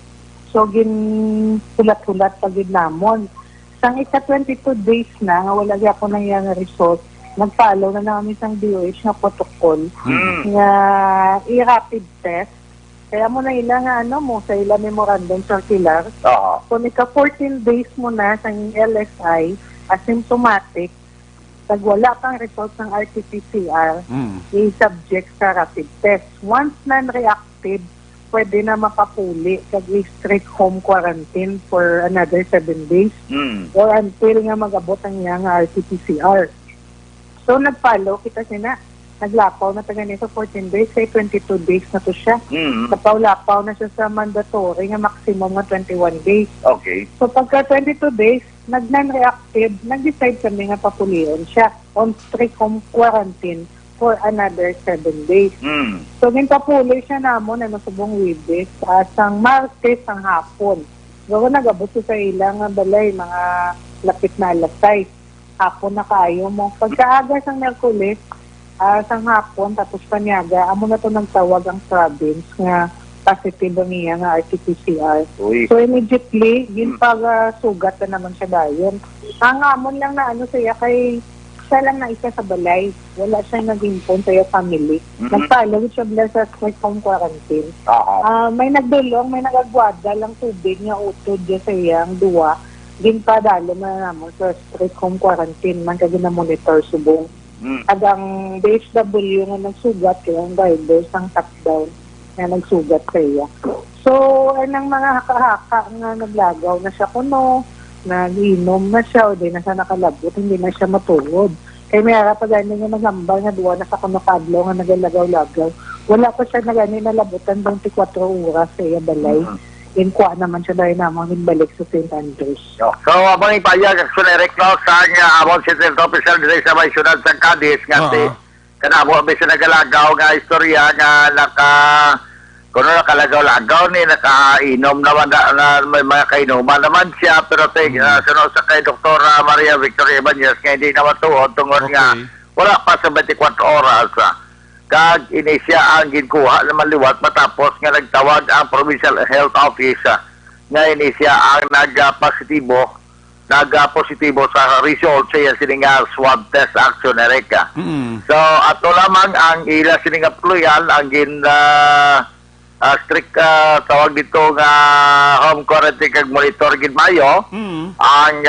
Speaker 11: So, hulat-hulat pag ginamon. Sang ika 22 days na, nga wala ako na yung result, nag-follow na namin isang DOH na protocol nga i-rapid test. Kaya mo na ilang sa ilang memorandum circular. Kung ika 14 days mo na sa LSI, asymptomatic, pag wala kang result ng RT-PCR, i-subject sa rapid test. Once non-reactive, pwede na makapuli kag strict home quarantine for another 7 days or until nga mag-abot ang iyang RT-PCR. So, nag-follow kita sina. Naglapaw na taga nito 14 days kay 22 days na to siya. Napaw-lapaw na siya sa mandatory nga maximum nga 21 days.
Speaker 10: Okay.
Speaker 11: So, pagka 22 days, nag-non-reactive, nag-decide kami nga papulion siya on strict home quarantine for another 7 days. So, ginpapuloy siya namon na subong Wibis sang Martes ang hapon. So, nag-abot sa ilang balay, mga lapit na alasay. Hapon na kaayo mo. Pagkaaga sang Merkulis, sang hapon, tapos panyaga, amo na to nagtawag ang province nga positive ang iya nga RT-PCR. So, immediately, ginpag-sugat na naman siya dayon. Ang amon lang na siya kay siya lang na isa sa balay. Wala siyang nag-impon sa iyo family. Nagpalaw siya sa strict home quarantine. May nagdulong, may nagagwada lang tubig nga utod dyan sa iyang duwa. Ginpadalo na naman sa strict home quarantine. Man ka gina-monitor subong. At ang DHW nga nagsugat kaya ang drivers ang top down. nga nagsugat sa iya. So, anang mga haka-haka nga naglagaw na siya kuno, nag-inom na siya, o di na siya nakalabot, hindi na siya matuod. Kaya may harap pa gani nga naghambal nga duwa na sa kunokadlo nga nagalagaw-lagaw. Wala pa siya na gani nalabutan 24 oras sa iya balay. Inkuha naman siya dahil namang balik sa St. Andrews.
Speaker 10: So, abang ipayag, Aksyon Eric Claus, ang abang Central Officer dito sa may syudad sa Cadiz, nga kanamo, may siya nagalagaw nga istorya nga kuno nakalagaw-lagaw ni, nakainom naman na may mga kainuman naman siya, pero sunod sa kay Dr. Maria Victoria Ibanez, nga hindi naman tuod, tungod nga, wala pa sa 24 oras, kag inisya ang ginkuha na maliwat matapos nga nagtawag ang Provincial Health Office nga inisya ang nagpositibo sa result sa sininga swab test action Erika. So ato lamang ang ila sininga pluyan ang strict tawag dito nga home quarantine kag monitor gid mayo ang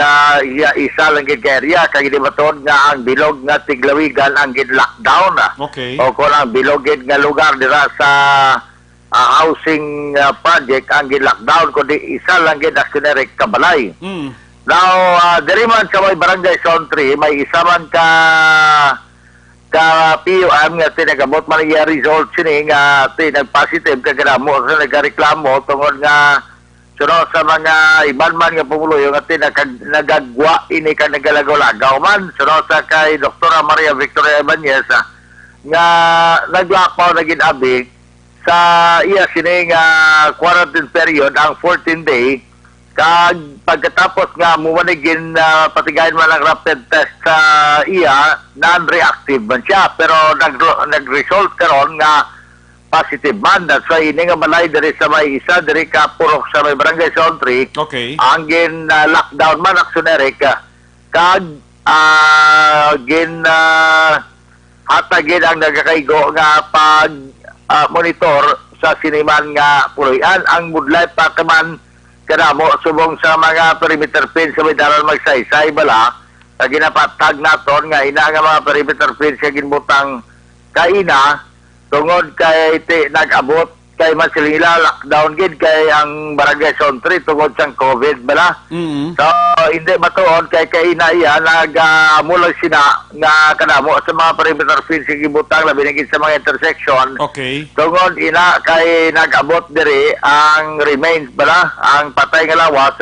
Speaker 10: isa lang gid area kag di matod nga ang bilog nga tiglawigan ang gid lockdown o kung ang bilog gid nga lugar dira sa housing project ang gid lockdown kundi isa lang gid Aksyon Kabalay. Now diri man sa may barangay Zone 3 may isa man ka PUM nga tinagabot man yung result sini nga tinag-positive kaganamo sa nagreklamo tungod nga sunod sa mga iban man nga pumuluyo nga nagagwa ini ka nagalagaw-lagaw man sunod sa kay Dr. Maria Victoria Ibanez nga naglapaw na ginabi sa iya sini nga quarantine period ang 14-day kag pagkatapos nga mumanigin patigayan man ang rapid test sa iya non-reactive man siya pero nag-result karon nga positive man. That's why ini nga balay diri sa may isa diri ka purok sa may barangay Zone 3 ang gin lockdown man Aksyon Erika kag hatagin ang nagakaigo nga pag monitor sa siniman nga puloyan ang mudlay pa kaman kanamo subong sa mga perimeter pins sa may dalan magsaysay bala sa ginapatag naton nga ina nga mga perimeter pins sa ginbutang kaina tungod kay nag-abot kay man sila lockdown gid kay ang barangay Zone 3 tungod sang COVID bala. So hindi matuod kay kaina iya nagamulag sina nga kanamo sa mga perimeter pins sa gibutang labi na gid sa mga intersection. Tungod ina kay nag-abot diri ang remains bala ang patay nga lawas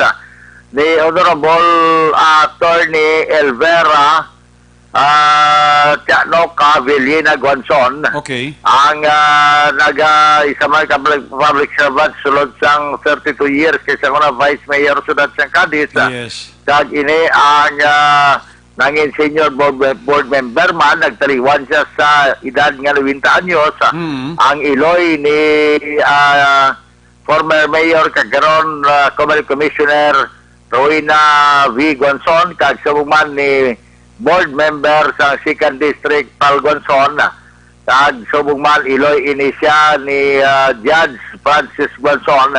Speaker 10: ni Honorable Attorney Elvera Tianoca Villena Guanzon ang isa man public servant sulod sang 32 years kaysa kuna Vice Mayor Sudad sang Cadiz kag ini ang nangin senior board member man nagtaliwan siya sa edad nga 90 anyos ang iloy ni former mayor kagaron Commissioner Rowena V. Guanzon kag subuman ni board member sa 2nd District Palgonson kag subungman iloy inisya ni Judge Francis Guanzon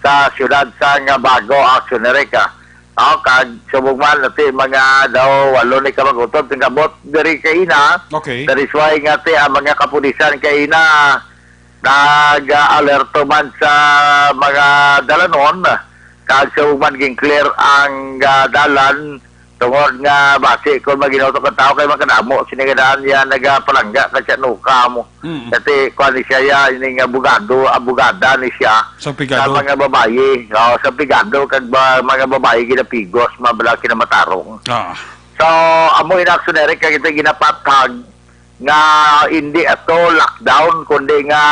Speaker 10: sa siyudad sa Bago Aksyon Erika. Kag subungman natin mga daw walo ni kamagutod ng kabot diri kaina. That is why nga ang mga kapulisan kaina nag-alerto man sa mga dalanon kag subungman ging clear ang dalan tungod nga base kung maginoto ka tao kay makadamo sinigadaan yan nagapalangga kasi nuka mo kasi kung ni siya yan yung abogada ni siya sa mga babae sa pigado kag mga babae ginapigos mabala kinamatarong so amo Aksyon Erika kita ginapatag nga hindi ato lockdown kundi nga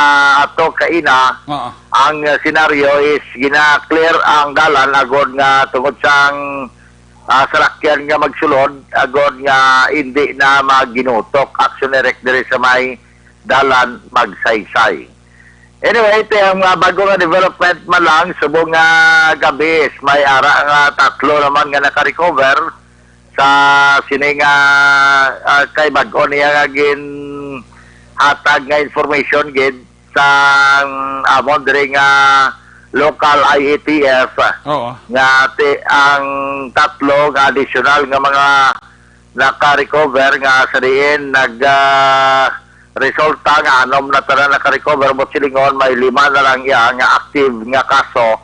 Speaker 10: ato kaina ang senaryo is gina-clear ang dalan agod nga tungod sang sarakyan nga magsulod agod nga hindi na maginutok Aksyon Erika diri sa may dalan magsaysay. Anyway, ito ang bago nga development man lang subong nga gabi may ara nga tatlo naman nga naka-recover sa sini nga kay bag-o niya nga gin hatag nga information gid sa amon diri nga local IATF nga ang tatlo nga additional nga mga naka-recover nga sa diin resulta nga anom na tanan naka-recover mo silingon may 5 na lang iya nga active nga kaso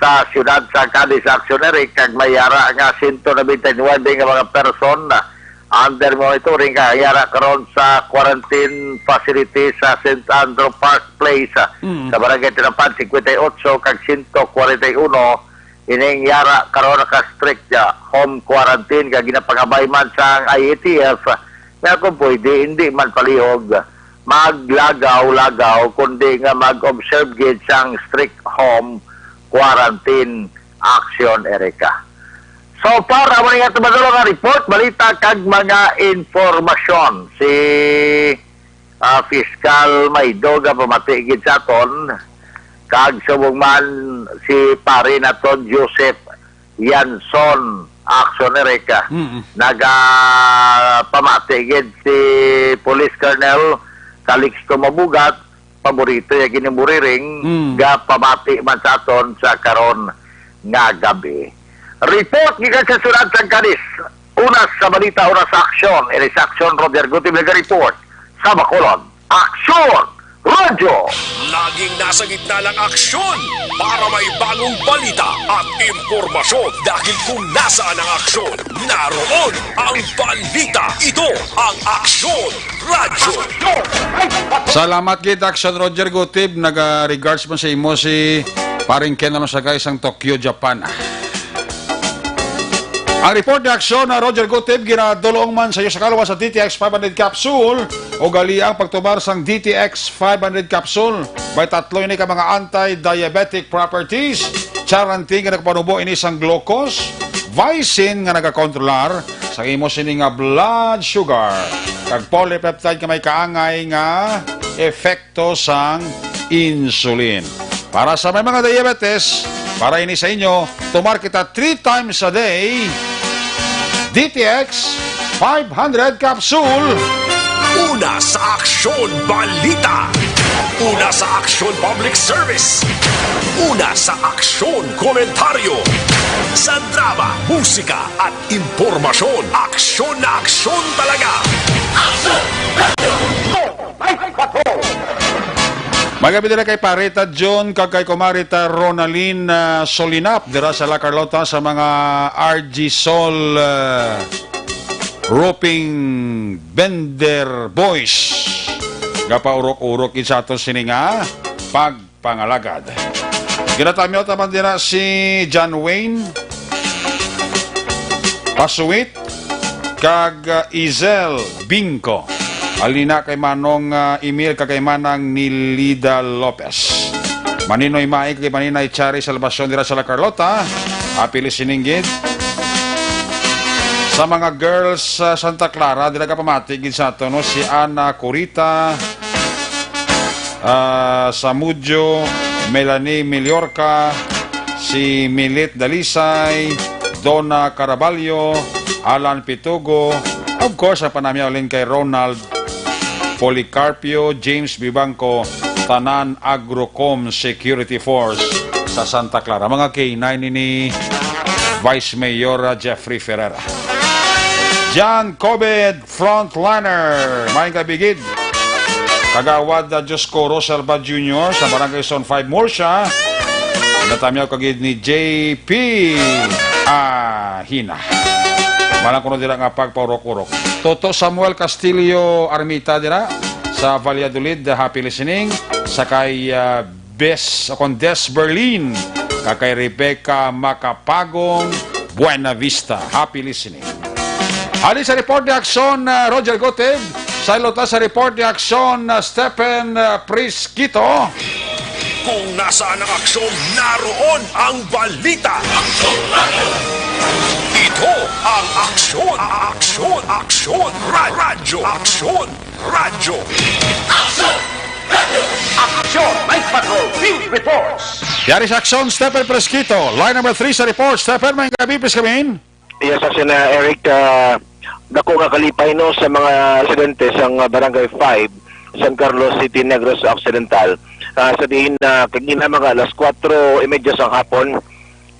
Speaker 10: sa siyudad sa Cadiz Action Eric kag may yara nga 199 nga mga person under monitoring ka yara karon sa quarantine facility sa St. Andrew Park Place sa Barangay Tinapan 58 kag 141 ining yara karon naka-strict home quarantine kag ginapangabay man sa IATF na kung pwede, hindi man palihog maglagaw-lagaw, kundi nga mag-observe gid sang strict home quarantine action, Erika. So, para mga tumadalo nga report, balita kag mga informasyon. Si Fiscal Maydoga pamati gid sa aton, kag subong man si pare naton Joseph Yanson Action Erika nagapamatigid si Police Colonel Calixto Mabugat paborito yung ginimuriring ga pamati man sa aton sa karon nga gabi. Report gikan sa Sunad sa Cadiz, unas sa balita, unas sa aksyon. Iris Action Roger Gutib report sa Bacolod. Aksyon Radyo!
Speaker 6: Laging nasa gitna ng aksyon para may bagong balita at impormasyon. Dahil kung nasaan ang aksyon, naroon ang balita. Ito ang Aksyon Radyo.
Speaker 3: Salamat gid Action Roger Gutib. Naga-regards man sa imo si paring Ken sa isang Tokyo, Japan. Ang report ni Aksyon na Roger Gutib ginadulong man sa iyo sa kalawa sa DTX 500 capsule o gali ang pagtubar sang DTX 500 capsule. May tatlo ini ka mga anti-diabetic properties. Charantin nga nagpanubo ini sang glucose. Vicin nga nagakontrolar sa imo sini nga blood sugar. Kag polypeptide nga may kaangay nga efekto sang insulin. Para sa may mga diabetes, para ini sa inyo, tumar kita 3 times a day DTX 500 capsule.
Speaker 6: Una sa Aksyon Balita. Una sa Aksyon Public Service. Una sa Aksyon Komentaryo. Sa drama, musika at impormasyon. Aksyon na aksyon talaga. Aksyon!
Speaker 3: Magabi dira kay Parita John kag kay Kumarita Ronalyn Solinap dira sa La Carlota sa mga RG Sol roping Bender Boys. Gapaurok-urok isa ato sininga pagpangalagad. Ginatamyo taman dira si John Wayne Pasuit kag Izel Bingko. Alina kay Manong Emil kay Manang Nilida Lopez. Maninoy Mai kay Maninay Chari Salvacion dira sa La Carlota. Apili sininggit. Sa mga girls sa Santa Clara, dila ka pamatigid sa ato, no? Si Ana Corita, Samudjo, Melanie Miliorca, si Milit Dalisay, Donna Caraballo, Alan Pitugo, of course, sa panamya ulit kay Ronald Policarpio, James Bibangco, Tanan Agrocom Security Force sa Santa Clara. Mga K9 ni Vice Mayor Jeffrey Ferreira. John Cobed, frontliner, may kabigid. Kagawad na Diyos ko, Rosalba Jr. sa Barangay Zone 5 Morsha. Natamyaw kagid ni JP Hina. Malang kuno dira nga pagpaurok-urok. Toto Samuel Castillo Armita dira sa Valladolid, happy listening. Sakay Des Berlin, kakay Rebecca Macapagong Buena Vista, happy listening. Ali sa report ni Aksyon Roger Gutib, sa ilota sa report ni Aksyon Stephen Prisquito.
Speaker 6: Kung nasaan ang aksyon, naroon ang balita. Ito ang Aksyon, Aksyon, Aksyon, Radyo, Aksyon, Radyo.
Speaker 2: Aksyon! Aksyon! Night Patrol Field Reports!
Speaker 3: Yari sa Aksyon, Stephen Prisquito. Line number 3 sa report. Stephen, may gabi, please come in.
Speaker 12: Yes, Aksyon na Eric, dako nga kalipay no sa mga residente sa Barangay 5, San Carlos City, Negros Occidental. Sa diin na kagina mga alas 4:30 sa hapon,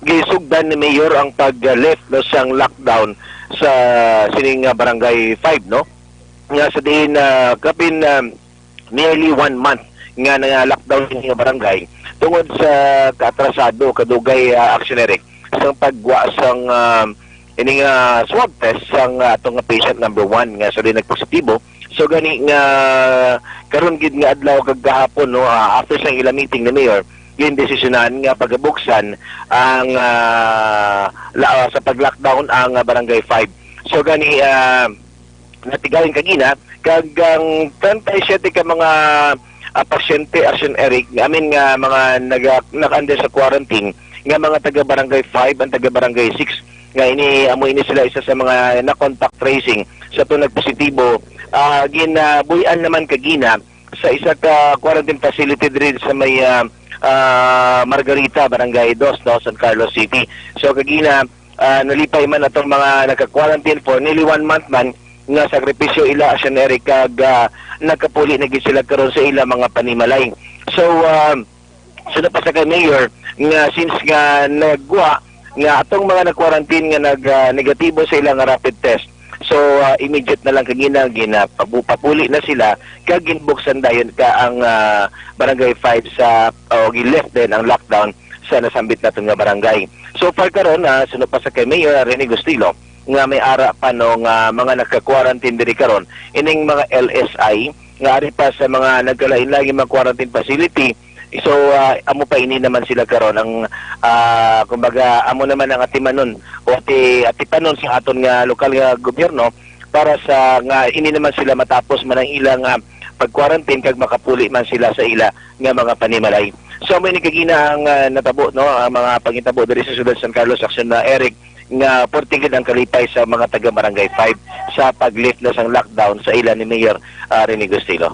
Speaker 12: gisugdan ni Mayor ang pag-lift no siyang lockdown sa sining Barangay 5, no? Nga sa diin kapin nearly 1 month nga na lockdown ng barangay tungod sa kaatrasado kadugay action Eric sa pagwa sang ining swab test sang atong patient number 1 nga sa nagpositibo. So gani nga karon gid nga adlaw kag gahapon no after sa ila meeting ni Mayor yung desisyonan nga pagabuksan ang sa pag-lockdown ang Barangay 5. So gani natigawin kagina kag ang 37 ka mga pasyente Action Eric amin nga mga nag-under sa quarantine nga mga taga Barangay 5 ang taga Barangay 6 nga ini sila isa sa mga na-contact tracing sa to nagpositibo. Ginabuyan naman kagina sa isa ka quarantine facility diri sa may Margarita, Barangay 2, no, San Carlos City. So kagina nalipay man atong mga nagka-quarantine for nearly 1 month man nga sakripisyo ila Action Eric kag nagkapuli na gid sila karon sa ila mga panimalay. So sunod pa sa kay Mayor nga since nga nagwa nga atong mga nag-quarantine nga negatibo sa ilang rapid test. So immediate na lang kagina papuli na sila kag ginbuksan dayon ka ang Barangay 5 sa gi-lift din ang lockdown sa nasambit naton nga barangay. So far karon sunod pa sa kay Mayor Rene Gustilo nga may ara pa no nga mga nagka-quarantine diri karon ining mga LSI nga ari pa sa mga nagkalain-laing mga quarantine facility. So amo pa ini naman sila karon ang kumbaga amo naman ang atimanon o atipanon sa aton nga lokal nga gobyerno para sa nga ini naman sila matapos man ang ilang pag-quarantine kag makapuli man sila sa ila nga mga panimalay. So may nikagina ang natabo no ang mga pangitabo diri sa Sudad San Carlos Action na Eric nga portigid ang kalipay sa mga taga Barangay 5 sa pag-lift na sang lockdown sa ila ni Mayor Rene Gustilo.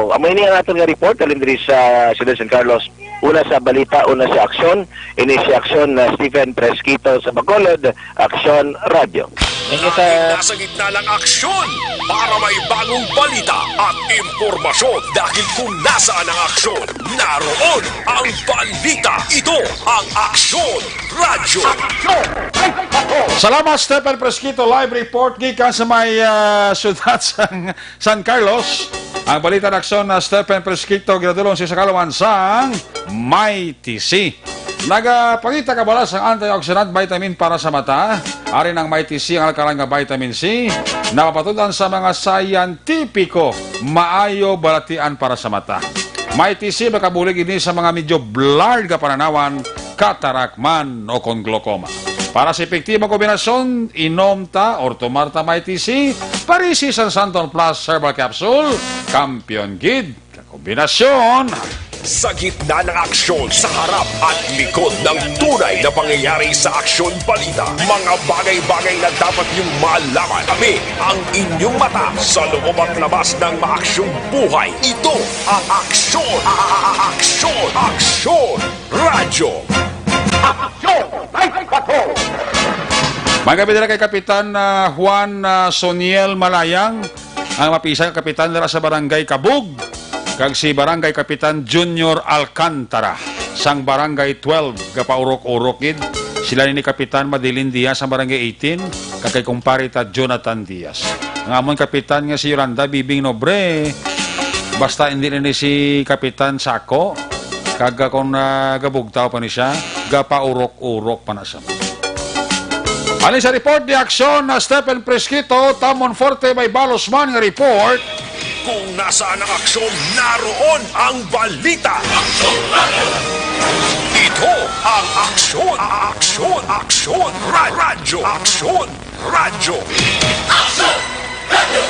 Speaker 12: Amay ni ang aton nga report kalendari sa Sudad San Carlos. Una sa balita, una sa aksyon. Ini si aksyon na Stephen Presquito sa Bacolod, Aksyon Radio.
Speaker 6: Nasa gitna ng aksyon para may bagong balita at impormasyon dahil kung nasaan ang aksyon, naroon ang balita. Ito ang Aksyon Radio.
Speaker 3: Salamat Stephen Presquito, live report gikan sa may siyudad San Carlos. Ang balita ng aksyon na Stephen Presquito gradulong sa Kalawan sang MyTC. Nagapangita kabalas ang antioxidant vitamin para sa mata. Arin ang MyTC ang alkaline nga vitamin C na mapatudan sa mga scientifico maayo balatian para sa mata. MyTC makabulig ini sa mga medyo blurred nga pananawan, katarak man o kon glaucoma. Para sa epektibong kombinasyon, inom ta or tumarta MyTC, Parisi San Santon Plus Herbal Capsule, Campion Kid, kombinasyon.
Speaker 6: Sa gitna ng aksyon, sa harap at likod ng tunay na pangyayari sa Aksyon Balita, mga bagay-bagay na dapat niyong malaman. Kami ang inyong mata sa loob at labas ng maaksyong buhay. Ito ang Aksyon! Aksyon! Aksyon! Radyo! Aksyon!
Speaker 3: Magabi nila kay Kapitan Juan Soniel Malayang, ang mapisang kapitan nila sa Barangay Kabug, kag si Barangay Kapitan Junior Alcantara sang Barangay 12 gapaurok-urokid. Sila ni Kapitan Madilin Diaz sa Barangay 18 kag kay kumparita Jonathan Diaz. Ang amon kapitan nga si Yolanda Bibing Nobre, basta hindi ni si Kapitan Sako kag kung gabugtaw pa ni siya gapaurok-urok pa na siya. Alin sa report di aksyon na Stephen Presquito, Tamon Forte may Balosman nga report.
Speaker 6: Kung nasaan ang aksyon, naroon ang balita. Aksyon Radio! Ito ang Aksyon! Aksyon! Aksyon! Radyo! Aksyon! Radyo! Aksyon! Radyo!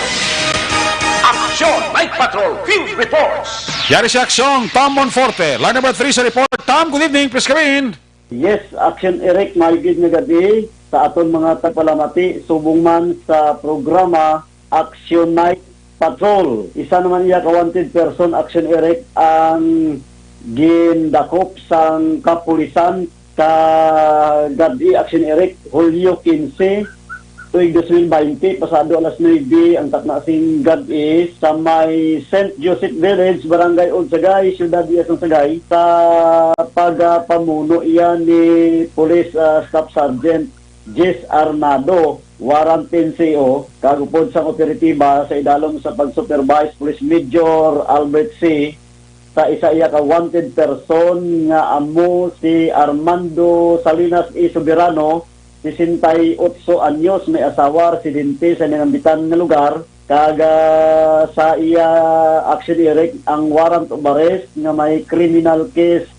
Speaker 6: Aksyon! Night Patrol Field Reports!
Speaker 3: Yari si aksyon, Tamon Forte. Line number 3 sa report. Tam, good evening. Please come in.
Speaker 13: Yes, Action Eric, maigid nga gabi sa aton mga tagpalamati, subong man sa programa Action Night Patrol. Isa naman iya ka wanted person, Action Eric, ang gindakop sang kapulisan sa gabi, Action Eric, Hulyo 15, tuig 2020, pasado alas 9, ang taknasing gabi sa may St. Joseph Village, Barangay Udsagay, Siyudad Iasong Sagay, sa pagpamuno iyan ni Police Staff Sergeant Jess Arnado, warrant 10CO, kagupod sa operatiba sa idalom sa pag-supervise Police Major Albert C. sa isa iya ka wanted person nga amo si Armando Salinas E. Soberano, 68 anyos, may asawa, residente sa ninambitan nga lugar. Kaga sa iya action direct ang warrant of arrest nga may criminal case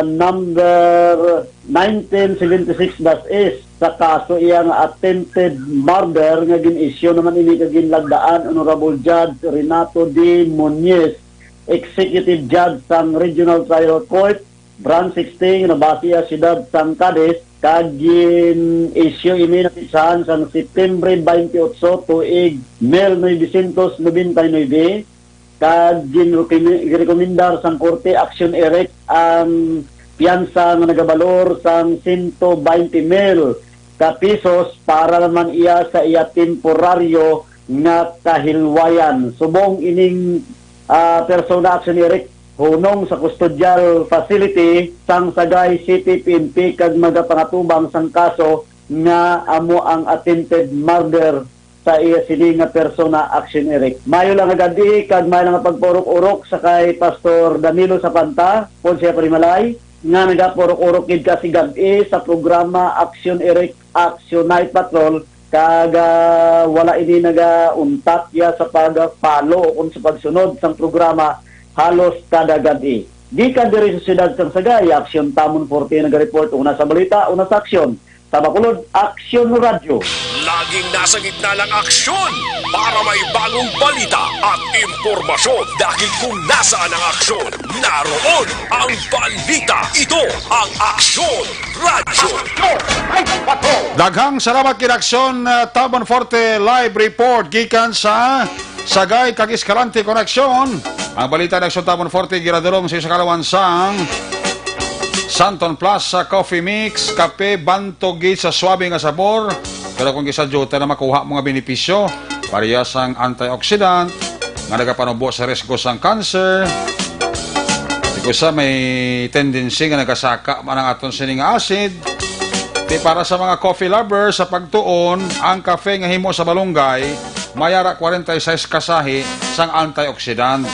Speaker 13: number 1976-S sa kaso iyang attempted murder nga gin-issue naman ini kaginlagdaan Honorable Judge Renato D. Muñez, Executive Judge sang Regional Trial Court, Branch 16, na basiya Ciudad San Cadiz, kagin issue ini napisahan sang September 28 tuig 1999, kagin rekomendar sang Korte Action Erect ang piyansa nga nagabalor sang 120,000 ka pesos para naman iya sa iya temporaryo nga kahilwayan. Subong ining persona action direct hunong sa custodial facility sang Sagay City PNP kag magapangatubang sang kaso nga amo ang attempted murder sa iya sini nga persona action direct. Mayo lang agadi kag mayo lang pagpurok-urok sa kay Pastor Danilo Sapanta pon siya Primalay nga nagapurok-urok kid kasi gabi sa programa Action Direct Action Night Patrol kag wala ini nagauntat ya sa pagpalo o sa pagsunod sang programa halos kada gabi. Gikan diri sa siyudad sang Sagay, Action Tamon 40 naga-report una sa balita, una sa aksyon. Sa Bacolod, Action Radio.
Speaker 6: Laging nasa gitna ng aksyon para may bagong balita at impormasyon. Dahil kung nasaan ang aksyon, naroon ang balita. Ito ang Aksyon Radio.
Speaker 3: Daghang salamat kid Aksyon Tamon Forte live report gikan sa Sagay kag Escalante Connection. Ang balita ng Aksyon Tamon Forte giradulong sa Kalawan sang Santon Plaza Coffee Mix, kape bantogi sa swabe nga sabor. Pero kung gisadyo na makuha mga benepisyo, parehas ang antioxidant nga nagapanubo sa risko sang cancer. Kusa may tendency nga nagasaka man ang aton sining acid. Di para sa mga coffee lovers sa pagtuon, ang kafe nga himo sa balunggay mayara 46 kasahi sang antioxidant.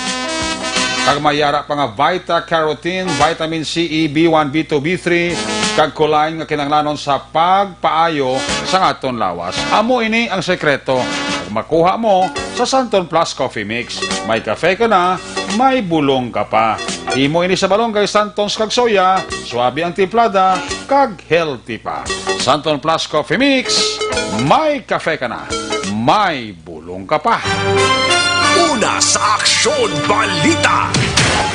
Speaker 3: Kag mayara pa nga beta-carotene, vitamin C, E, B1, B2, B3, kag kulain nga kinanglanon sa pagpaayo sa aton lawas. Amo ini ang sekreto. Kag makuha mo sa Santon Plus Coffee Mix. May kafe ka na, may bulong ka pa. Imo ini sa balonggay Santons kag soya, swabe ang timplada, kag healthy pa. Santon Plus Coffee Mix, may kafe ka na, may bulong ka pa.
Speaker 6: Una sa Aksyon Balita.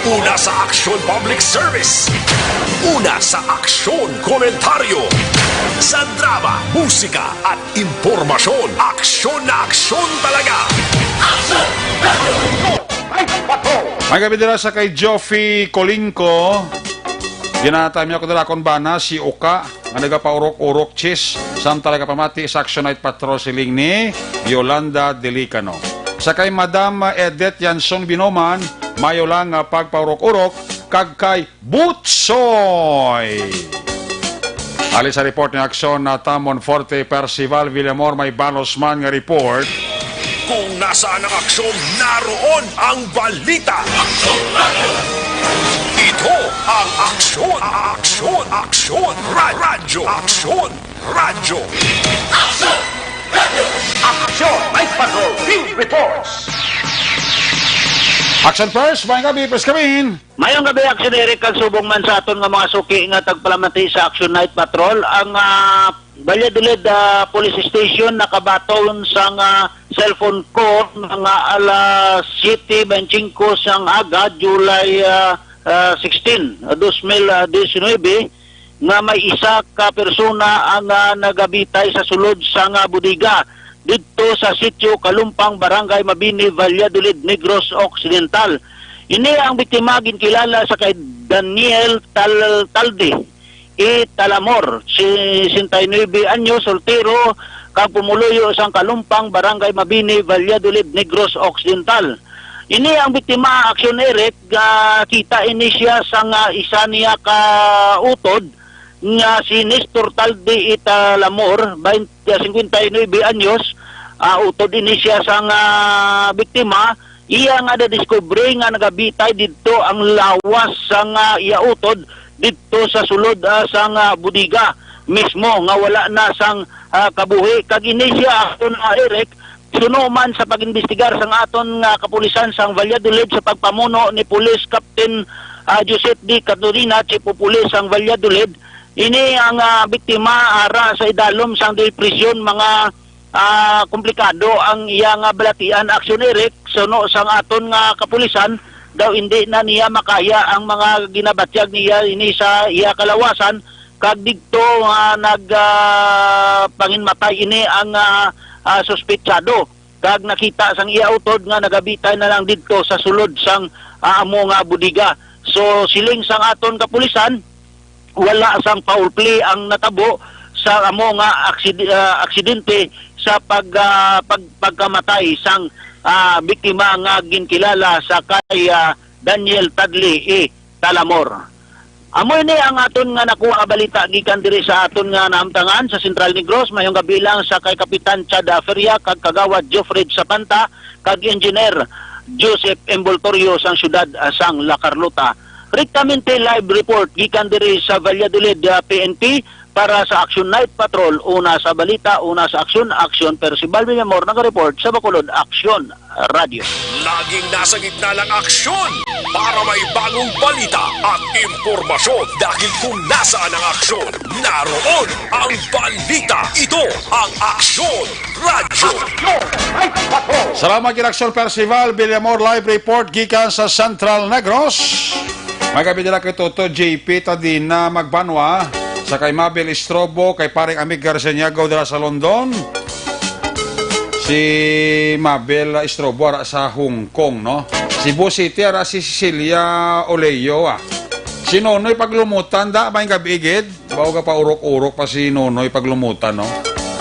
Speaker 6: Una sa Aksyon Public Service. Una sa Aksyon Komentaryo. Sa drama, musika at impormasyon. Aksyon na aksyon talaga. Aksyon!
Speaker 3: May gabi dila sa kay Joffy Colingco. Dinatay niya ko dala kon bana si Oka nga nagapaurok-urok chis samtala ka pamati sa Action Night Patrol siling ni Yolanda Delicano. Sa kay Madam Edeth Yansong Binoman, mayo lang nga pagpaurok-urok kag kay Butsoy. Ali sa report ni Aksyon na Tamon Forte Percival Villamor may Banosman nga report.
Speaker 6: Kung nasaan ang aksyon, naroon ang balita. Aksyon Radio! Ito ang Aksyon! Aksyon! Aksyon! Radyo! Aksyon! Radyo! Aksyon! Radio! Aksyon! Night Patrol Field Reports!
Speaker 3: Action first, may gabi, press kamin.
Speaker 14: Mayong gabi, Action Eric, kag subong man sa aton nga mga suki nga tagpalamati sa Action Night Patrol. Ang Valladolid Police Station nakabaton sang cellphone call nga alas 7:25 sang aga, July 16, 2019, nga may isa ka persona ang nagabitay sa sulod sang budiga dito sa sitio Kalumpang, Barangay Mabini, Valladolid, Negros Occidental. Ini ang biktima ginkilala sa kay Daniel Talde E. Talamor, 69 anyo, soltero, kag pumuluyo sang Kalumpang, Barangay Mabini, Valladolid, Negros Occidental. Ini ang biktima, Action Eric, kita ini siya sang isa niya ka utod nga si Nestor Talde Italamor, 59 anyos, utod ini siya sang biktima. Iya nga na-discover nga nagabitay dito ang lawas sang iya utod dito sa sulod sang budiga mismo nga wala na sang kabuhi. Kag ini siya aton Eric sunuman sa pag-imbestigar sang aton nga kapulisan sang Valladolid sa pagpamuno ni Police Captain Joseph D. Catorina, Chief of Police sang Valladolid. Ini ang biktima ara sa idalom sang depresyon mga komplikado ang iya nga balatian aksyon Eric suno sang aton nga kapulisan daw hindi na niya makaya ang mga ginabatyag niya ini sa iya kalawasan kag digto panginmatay ini ang suspetsado kag nakita sang iya utod nga nagabitay na lang didto sa sulod sang amo nga budiga. So siling sang aton kapulisan wala sang foul play ang natabo sa amo nga aksidente sa pagkamatay sang biktima nga ginkilala sa kay Daniel Tadli Talamor. Amoy ni ang aton nga nakuha balita gikan diri sa aton nga naamtangan sa Central Negros mayong kabilang sa kay Kapitan Chad Feria kag Kagawad Joffred Sapanta kag Engineer Joseph Emboltorio sang syudad sang La Carlota. Rectamente live report gikan diri sa Valladolid PNP para sa Action Night Patrol. Una sa balita, una sa aksyon, pero si Balvin Amor nag-report sa Bacolod Action Radio.
Speaker 6: Laging nasa gitna ng aksyon para may bagong balita at impormasyon dahil kung nasaan ang aksyon, naroon ang balita. Ito ang Action Radio.
Speaker 3: Salamat kay Action Percival Villamor live report gikan sa Central Negros. Magabi nila kay Toto JP Tadina Magbanwa sa kay Mabel Estrobo, kay paring Amig Garcianiago dala sa London. Si Mabel Estrobo ara sa Hong Kong, no? Cebu City ara si Cecilia Oleyo, Si Nonoy paglumutan, da may gabigid. Bawa ka pa urok-urok pa si Nonoy paglumutan, no?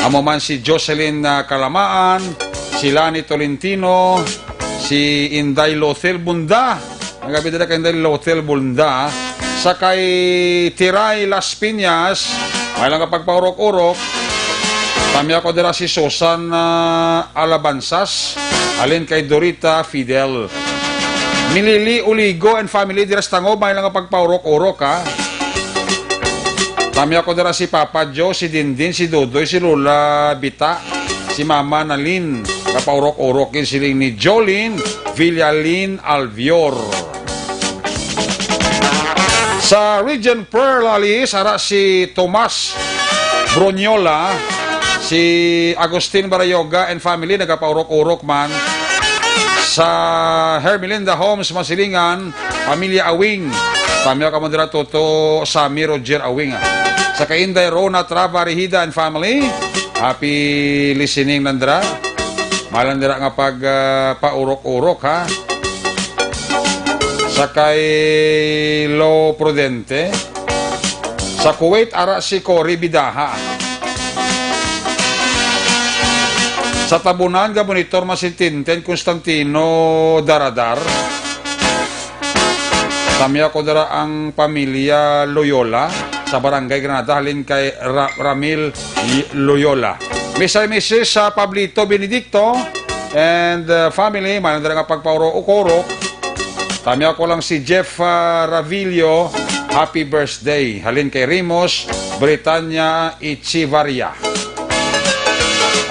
Speaker 3: Amo man si Jocelyn Kalamaan, si Lani Tolentino, si Inday Lothel Bunda. Nagabi dala kay Inday Lothel Bunda. Sa kay Tiray Las Piñas, may lang kapag paurok-urok, kami ako dira si Susan Alabanzas, alin kay Dorita Fidel. Milili Uligo and family dira sa Tangob, may lang kapag paurok-urok, Kami ako dira si Papa Joe, si Dindin, si Dodoy, si Lola Bita, si Mama Nalin, kapaurok-urokin siling ni Jolene Villalin Alvior. Sa Region Pearl, ara si Tomas Brunyola, si Agustin Barayoga and family, nagapaurok-urok man. Sa Hermelinda Homes, Masilingan, Pamilya Awing, kami ako mandira Toto Sami Roger Awing. Sa Kainday Rona Trava Rehida and family, happy listening nandra. Malandira nga pag paurok-urok, Sa kay Lo Prudente, sa Kuwait ara si Cory Bidaha. Sa Tabunan ga monitor Masintinten Constantino Daradar. Kami ako dara ang pamilya Loyola sa Barangay Granada halin kay Ramil Loyola. Mr. and Mrs. sa Pablito Benedicto and family, malandira nga pagpaurok-urok. Kami ako lang si Jeff Ravillo, happy birthday. Halin kay Rimos, Britannia Echevarria.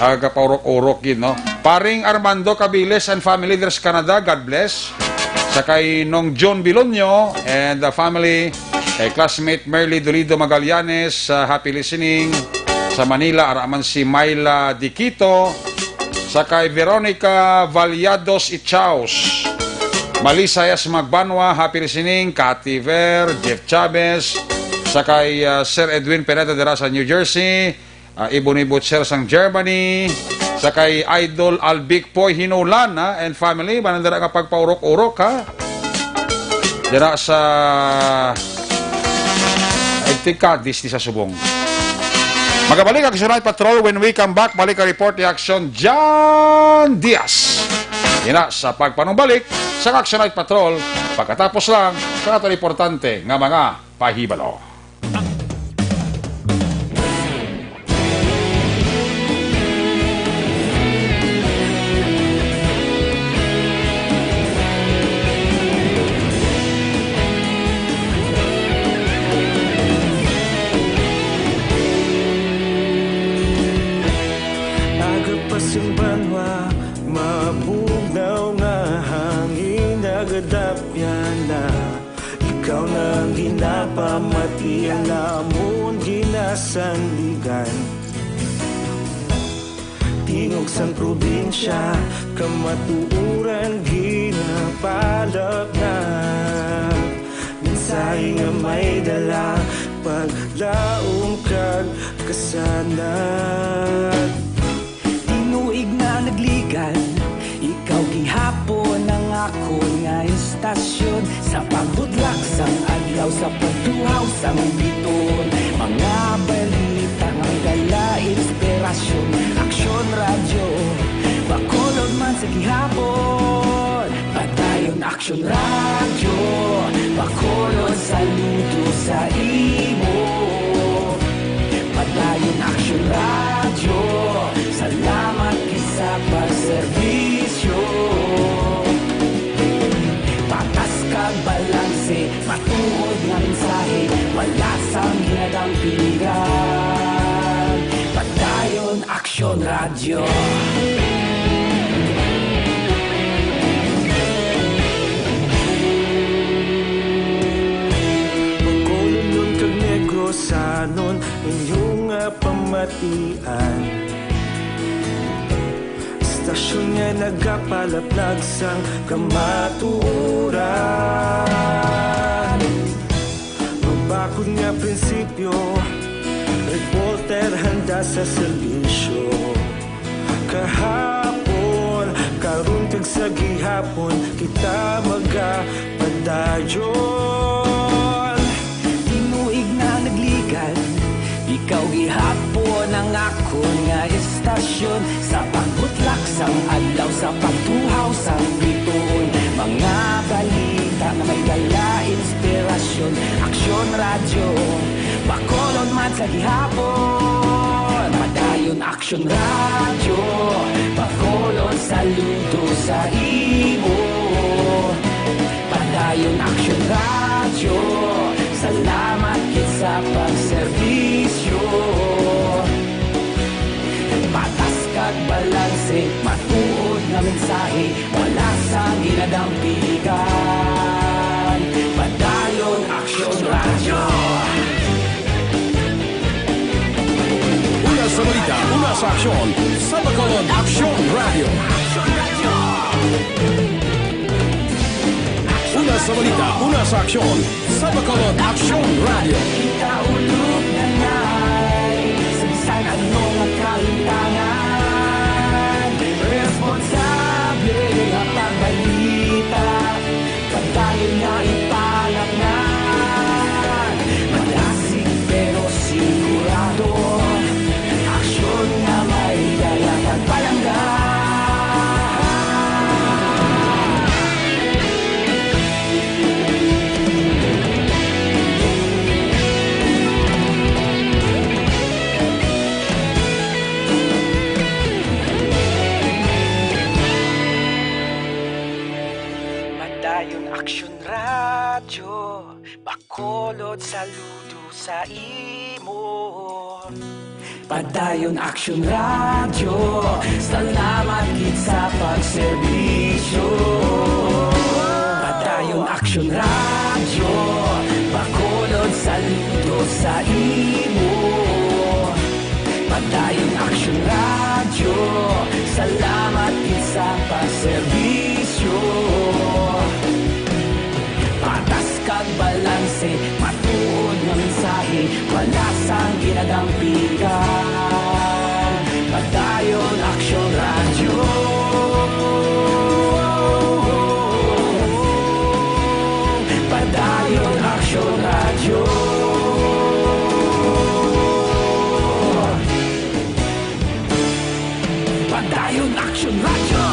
Speaker 3: Aga paurok-urok yun, no? Paring Armando Cabiles and family there's Canada, God bless. Sa kay Nong John Bilonyo and the family, kay classmate Merly Dolido Magallanes, happy listening. Sa Manila, araman si Myla Diquito. Sa kay Veronica Valiados Ichaos. Malisayas Magbanwa, happy listening. Cathy Ver, Jeff Chavez. Sa kay Sir Edwin Peneta de Rasa, New Jersey. Iboni Butcher sang Germany. Sa kay Idol Albic Poy Hinulan and family, manandara nga pagpaurok-urok, dira sa Kadis sa Subong. Magabalik ang Action Night Patrol. When we come back, balik ang report ni Action John Diaz. Yan sa pagpanumbalik sa Action Night Patrol. Pagkatapos lang sa natin importante nga mga pahibalo.
Speaker 15: sandigan. Tingog sang probinsya, kamatuuran ginapalap na. Minsay nga may dala, paglaom kag kasanat.
Speaker 16: Tinuig na nagligan, ikaw gihapon ang ako nga istasyon. Sa pagbudlak sang adlaw, sa pagtuhaw sang biton, mga balita nga dala inspirasyon. Aksyon radyo, bakolod man sa gihapon. Padayon aksyon radyo, bakolod saludo sa imo. Padayon aksyon radyo, salamat kisa pagserbisyo. Patas kag balanse, matuod nga mensahe, wala sang ginadampigan. Padayon aksyon radyo.
Speaker 15: Pagkolon kag negosanon, inyong pamatian. Istasyon nga nagapalaplag sang kamatuuran. Magbakod nga prinsipyo, reporter handa sa serbisyo. Kahapon, karon kag sa gihapon, kita magapadayon.
Speaker 16: Tinuig na nagligan, ikaw gihapon ang ako nga istasyon. Sa pagbutlak sang adlaw, sa pagtuhaw sang biton, mga balita na may dala inspirasyon. Aksyon radyo, bakolod man sa gihapon. Padayon aksyon radyo, bakolod saludo sa imo. Padayon aksyon radyo, salamat kisa pagserbisyo. Patas kag balanse, matuod nga mensahe, wala sang ginadampigan. Padayon aksyon radyo.
Speaker 1: Una sa balita, una sa aksyon, sa Bacolod Aksyon Radio. Una sa balita, una sa aksyon, sa Bacolod Aksyon Radio.
Speaker 16: Kita ulog na ngay, sabisan anong kalintangan. Responsable ang pagbalita, pagdayon nga ipalaknan. Malasig pero sigurado, aksyon nga may dala pagpalanggan. Padayon aksyon radyo, bakolod saludo sa imo. Padayon aksyon radyo, salamat kit sa pagserbisyo. Padayon aksyon radyo, bakolod saludo sa imo. Padayon aksyon radyo, salamat kit sa pagserbisyo. Patas kag balanse, matuod nga mensahe, wala sang ginadampigan. Padayon aksyon radyo. Padayon aksyon radyo. Padayon aksyon radyo.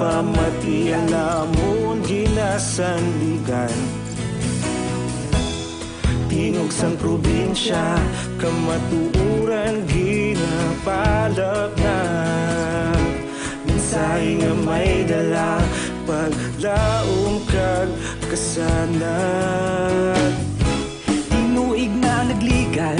Speaker 15: pamati namon ginasandigan. Tingog sang probinsya kamatuuran ginapalak na. Minsay nga may dala paglaom kag kasanat.
Speaker 16: Tinuig na nagligan,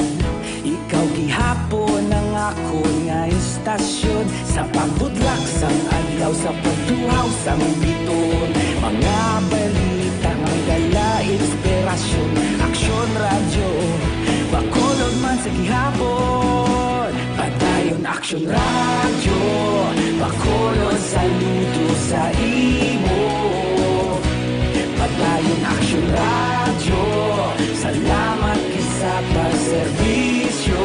Speaker 16: ikaw gihapon ang ako nga istasyon. Sa pagbudlak sang adlaw, sa pagtuhaw sang biton. Mga balita nga dala inspirasyon. Aksyon radyo, bakolod man sa gihapon. Padayon aksyon radyo, bakolod saludo sa imo. Padayon aksyon radyo, salamat kisa pagserbisyo.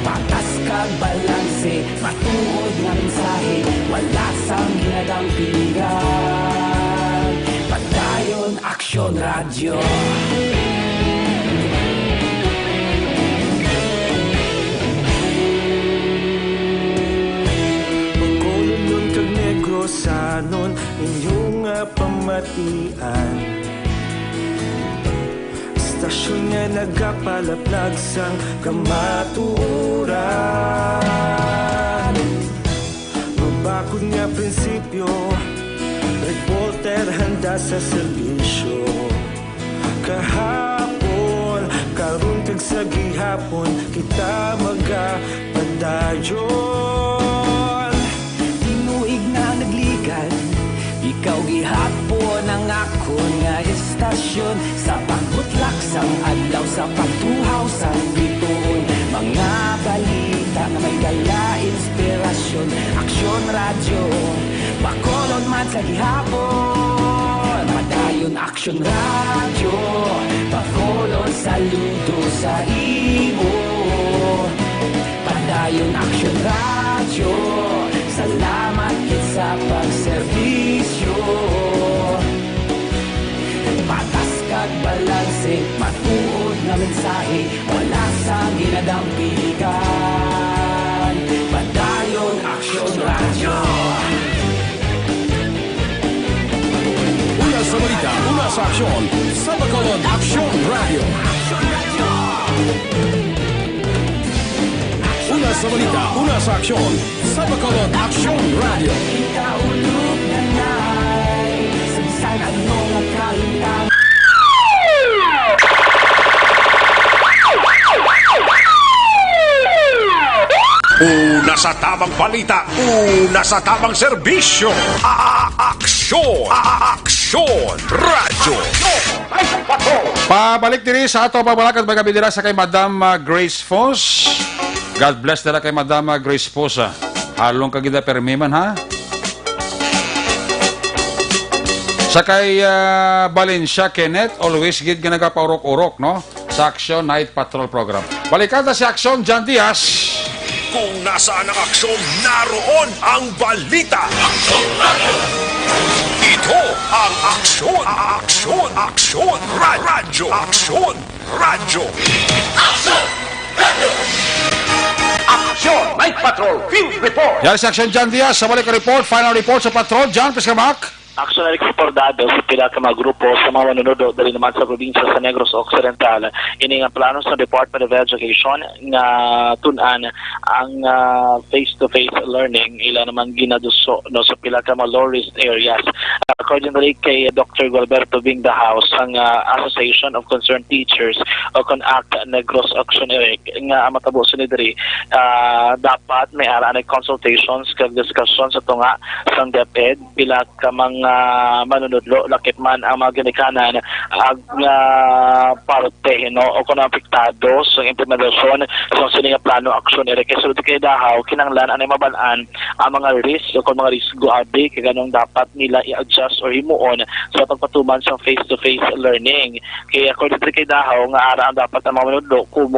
Speaker 16: Patas kag balanse, matuod nga mensahe, wala sang ginadang pilihan. Padayon aksyon radyo.
Speaker 15: Pagkulunod kag Negrosanon inyong pamatian. Istasyon nga nagapalaplag sang kamatuuran. Mabakod nga prinsipyo, reporter handa sa serbisyo. Kahapon, karon kag sa gihapon, kita magapadayon.
Speaker 16: Tinuig na nagligan, ikaw gihapon ang ako nga istasyon. Sa pagbutlak sang adlaw, sa pagtuhaw sang biton. Mga balita nga may dala inspirasyon. Aksyon radyo, bakolod man sa gihapon. Padayon aksyon radyo, bakolod saludo sa imo. Padayon aksyon radyo, salamat kit sa pagserbisyo. Patas kag balanse, matuod nga mensahe, wala sang ginadang pilihan. Padayon aksyon radyo.
Speaker 1: Una sa balita, una sa aksyon, sa Bacolod Aksyon Radio. Una sa balita, una sa aksyon, sa Bacolod Aksyon Radio.
Speaker 16: Ikaulog na na'y sabisan ano nga kahintang.
Speaker 6: Una sa tamang balita, una sa tamang serbisyo. Aksyon! Aksyon! Radyo!
Speaker 3: Pabalik diri sa ato pabalakad magabi dira sa kay Madam Grace Foss. God bless dira kay Madam Grace Foss. Halong kagida permiman ha. Sa kay Valencia Kenneth, always gid nga nagapaurok-urok no sa Action Night Patrol program. Balikada si Action John Diaz.
Speaker 6: Kung nasaan ang aksyon, naroon ang balita. Ito ang aksyon, aksyon, aksyon, radyo, aksyon, radyo.
Speaker 2: Action Night Patrol Field Report.
Speaker 3: Yan si Action John Diaz. Sa balik report, final report sa patrol. John, please come back.
Speaker 8: Action na reportado sa pila ka mga grupo sa mga manunodo dali naman sa probinsya sa Negros Occidental. Ini nga plano sa Department of Education nga tunan ang face-to-face learning ila naman ginaduso no sa pila ka mga low-risk areas. According kay Dr. Gualberto Bingdahaus ang Association of Concerned Teachers o CONACT Negros Occidental nga matabo sa diri dapat may araan consultations kag discussions sa tunga sang DepEd pila ka mga manunudlo lakit man ang mga ginikanan ang parte no o kung apektado sa implementasyon sa sininga plano aksyon ere kay sulod kay dahaw kinanglan anay mabalaan ang mga risk o kung mga risgo abi kay ganong dapat nila i-adjust i-adjust or himuon sa pagpatuman sa face-to-face learning. Kaya according to kay Dahaw nga ara ang dapat ang mga manunod kung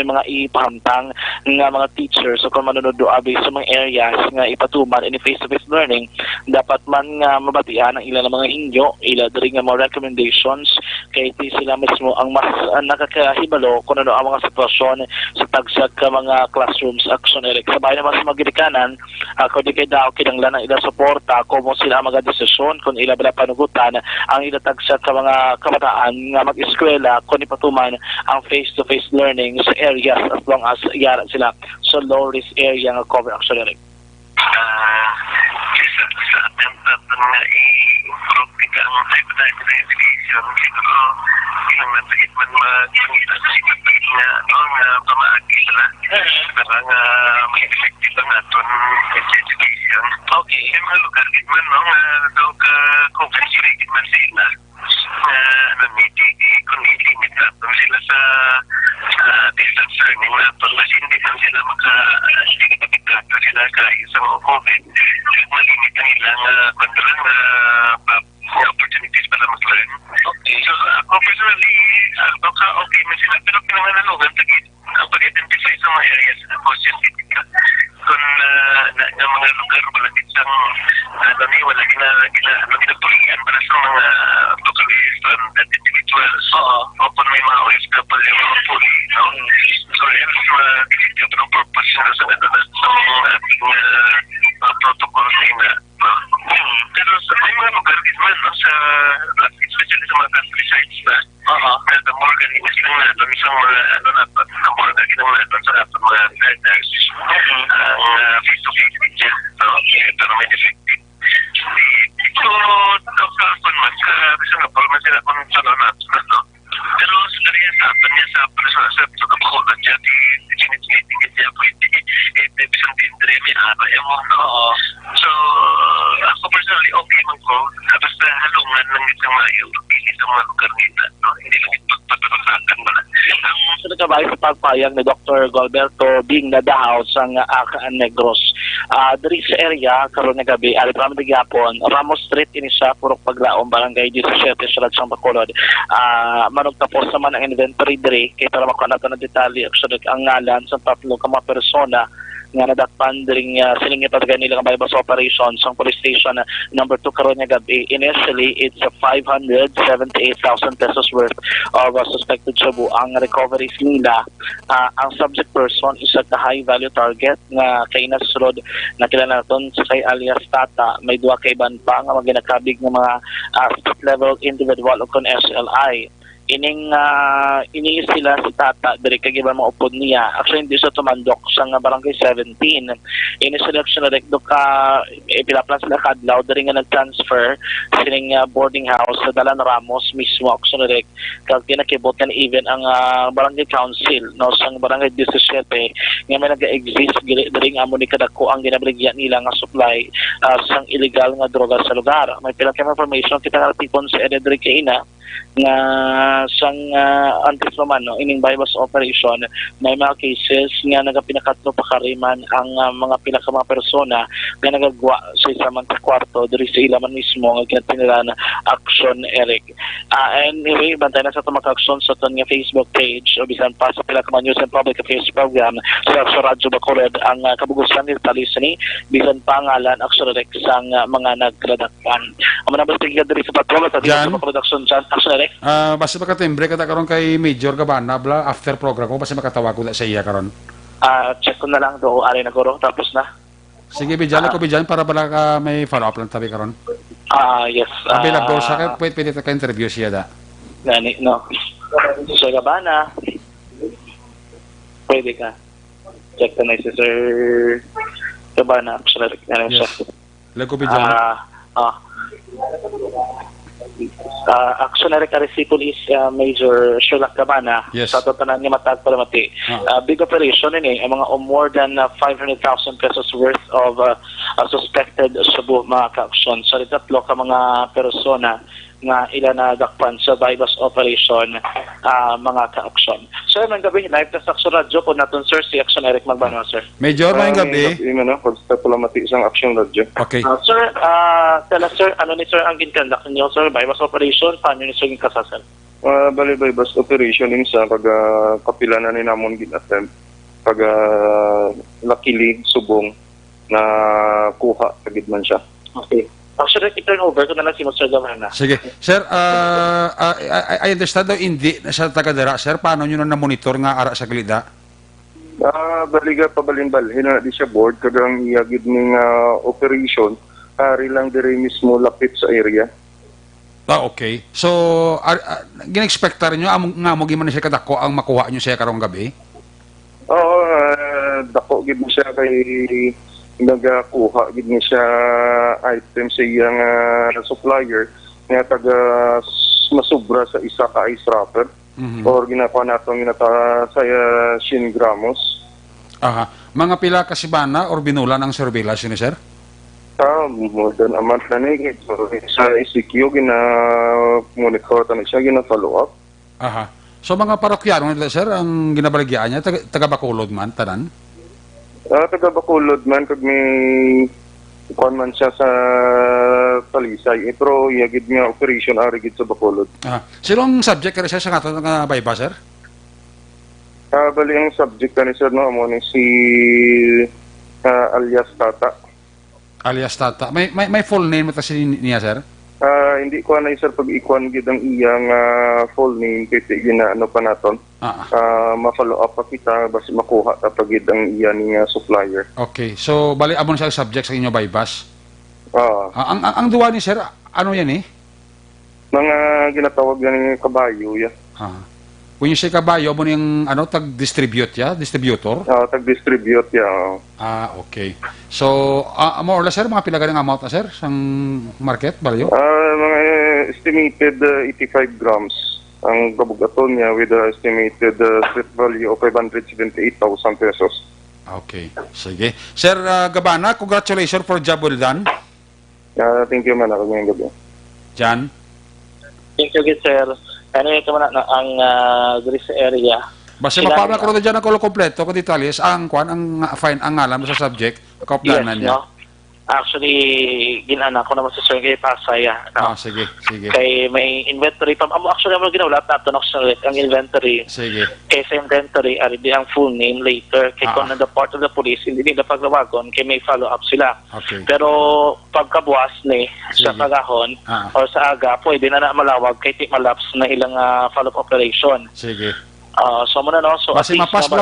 Speaker 8: may mga ipahamtang nga mga teachers o kung manunod abi sa mga areas nga ipatuman in face-to-face learning, dapat man nga mabatian ang ilang mga inyo, ila diri nga mga recommendations kay sila mismo ang mas nakakahibalo kung ano ang mga sitwasyon sa tagsag ka mga classrooms action Eric. Sabay naman sa magirikanan, according kay Daw, kinanglan ang ilang suporta kung sila ang desisyon kung ila bala panugutan ang ila tagsag ka mga kabataan nga mag-eskwela kung ipatuman ang face-to-face learning sa areas as long as yara sila sa low-risk area nga cover action Eric.
Speaker 17: Sa attempt na i-improve ka ang hypothetical education, siguro kailangan sakit man mag-ingita sa sipagpagit nga pamaagi sila. Parang may effective ang aton education. Okay. Yung mga lugar git man, daw ka-compensate man sila. Kung i-limit natin sila sa distance learning natin, mas hindi man sila maka-limitato sila kahit sa COVID. Malimit ang ilang kontrol na opportunities para mag-learn. Okay. So ako personally, baka okay man sila, pero pinanganalugan ang pag-identify sa mga areas na positive ka. Kung na mga lugar wala isang wala ginatulian para sa mga localist and individuals. O kung may mga OFW yung mga puli. So else dito ng purpose na sa mga ating protocols na pero sa mga lugar man especially sa mga countrysides na the moreganimas lang natin isang mga the more ganimas natin sa ating mga learners ang face-to-face media pero may effective ito kapon man kasi nga parang sila kung saan natin pero sa kanya sa atin niya sa kapakulan niya di niya pwede bisang dindre may ara so ako personally okay man ko basta halungan ng isang mayo pili sa mga lugar nila hindi lang ipagpapakakan mo na
Speaker 8: sa nagkabahay sa pagpayag ni Dr. Galberto Bing Nadahaw sa Akaan Negros. Dari sa area, karon nga gabi, ari pa man gihapon, Ramos Street ini sa Purok Paglaom, Barangay 17, Sulat sang Bacolod. Manong tapos naman ang inventory diri kay para makuha nato ng detalye ang ngalan sa tatlo ka mga persona nga nadakpan diri siling ipatagay nila ang bypass operations sa police station number 2 karon nga gabi. Initially it's 578,000 pesos worth of suspected shabu ang recoveries nila. Ang subject person is a high value target nga kay nasulod na kilala naton sa kay alias Tata. May duha kay ban pa nga maginakabig ng mga state level individual o kon SLI. Ini sila si Tata diri kay giban mo upod niya. Actually hindi siya tumandok sa barangay 17. Ini selection direct do ka pilaplan sila kadlaw diri nga nag-transfer sining boarding house sa Dalan Ramos mismo action direct kag kinakibot kan even ang barangay council no sang barangay 17 nga may nag-exist diri nga amo ni kadako ang ginabrigya nila nga supply sang illegal nga droga sa lugar. May pila ka information kita natipon sa area diri kay ina nga sang antes naman no ining bypass operation may mga cases nga nagapinakatlo pa kariman ang mga pila ka mga persona nga nagagwa sa isa man ka kwarto diri sa ilaman mismo nga kinatinilan action Eric. Anyway, bantay na sa tumaka action sa ton nga Facebook page o bisan pa sa pila ka mga news and public affairs program sa Radyo Bacolod ang kabugusan ni talisani bisan pangalan action Eric sang mga nagkladakpan. Amo na basta diri sa patrol sa production sa action Eric.
Speaker 3: Basta makatimbre ka karon kay Major Gabana bla after program ko basta makatawag ko sa iya karon.
Speaker 8: Check ko na lang do ari na guro tapos na.
Speaker 3: Sige bijala ko bijan para bala ka may follow up lang tabi karon.
Speaker 8: Yes.
Speaker 3: Available sa kay pwede ka interview siya da.
Speaker 8: Gani no. So Gabana. Pwede ka. Check na si Sir Gabana actually ano siya.
Speaker 3: Lago bijala.
Speaker 8: Actionary Carisi Police Major Sherlock Gabana sa totanan niya matag palamati. Big operation ini ang mga more than 500,000 pesos worth of suspected shabu mga ka-action. So tatlo ka mga persona nga ila na dakpan sa bypass operation mga ka-action. Sir, may gabi, live na sa Action Radio po natin, sir, si Action Eric Magbanwa, sir.
Speaker 3: Major, may gabi.
Speaker 18: Pagsta palamati isang Action Radio.
Speaker 3: Okay.
Speaker 8: Sir, tell us, sir, ano ni sir ang ginkandak ninyo, sir, bypass operation, paano ni sir ginkasasal?
Speaker 18: Bali bypass operation din sa pag kapila na ni namon gin-attempt. Pag lakili, subong, na kuha, tagid man siya.
Speaker 8: Okay. Actually, i-turn over ko na lang si Mr. Gamana.
Speaker 3: Sige. Sir, I understand daw hindi sa taga-dara. Sir, paano nyo na monitor nga ara sa Glida?
Speaker 18: Baliga pabalin-balhin na di siya board kagang iagid ng operation. Ari lang dire mismo lapit sa area.
Speaker 3: Okay. So, gin-expecta rin nyo nga mo giman siya kadako ang makuha nyo siya karong gabi?
Speaker 18: Oo, dako gid mo siya kay nagakuha gid niya siya item sa iyang supplier nga taga masubra sa isa ka ice wrapper or ginapa nato sa 100 gramos.
Speaker 3: Aha. Mga pila kasi bana or binula ng surveillance ni sir?
Speaker 18: More than a month na nigit. So, sa ECQ gina-monitor na siya, gina-follow up.
Speaker 3: Aha. So mga parokyano nila sir, ang ginabaligyan niya, taga Bacolod man, tanan?
Speaker 18: Taga Bacolod man, kag may ikuan man siya sa Talisay. Pero iagid nga operation arigid sa Bacolod.
Speaker 3: Silong subject ka rin siya sa nga nga bayba, sir?
Speaker 18: Bali ang subject ka ni sir, no? Amo ni si alias Tata.
Speaker 3: Alias Tata. May full name ito niya, sir?
Speaker 18: Hindi ko na sir pag ikuan gid ang iyang full name kasi ginaano pa naton. Ma-follow up pa kita basi makuha ta pag gid ang iya niya supplier.
Speaker 3: Okay. So bali amon siya subject sa inyo bypass. Ang duwa ni sir, ano yan eh?
Speaker 18: Mga ginatawag ni kabayo ya.
Speaker 3: When you say kabayo, mo yung ano tag-distribute ya, distributor?
Speaker 18: Tag-distribute ya.
Speaker 3: Okay. So more or less sir, mga pila ng amount na sir sang market value?
Speaker 18: Mga estimated 85 grams ang kabugaton niya with the estimated street value of 578,000 pesos.
Speaker 3: Okay. Sige. Sir Gabana, congratulations for job well done.
Speaker 18: Thank you man ako ngayong gabi.
Speaker 3: Jan?
Speaker 8: Thank you, sir. Ano ito man ang diri sa area.
Speaker 3: Basta mapabla ko rin dyan ang kompleto kung detalles, ang fine, ang ngalan sa subject, kauplanan niya.
Speaker 8: No? Actually, ginana ko naman sa Sir Gay Pasaya. No?
Speaker 3: Sige.
Speaker 8: Kay may inventory pa. Actually, ang ginawa lahat nato ang inventory.
Speaker 3: Sige.
Speaker 8: Kay sa inventory, di ang full name later. Kay kung the part of the police, hindi nila paglawagon, kay may follow-up sila.
Speaker 3: Okay.
Speaker 8: Pero pagkabuas ni sa pagahon or sa aga, pwede na malawag kay ti malaps na ilang follow-up operation.
Speaker 3: Sige.
Speaker 8: So muna no, so
Speaker 3: mapasa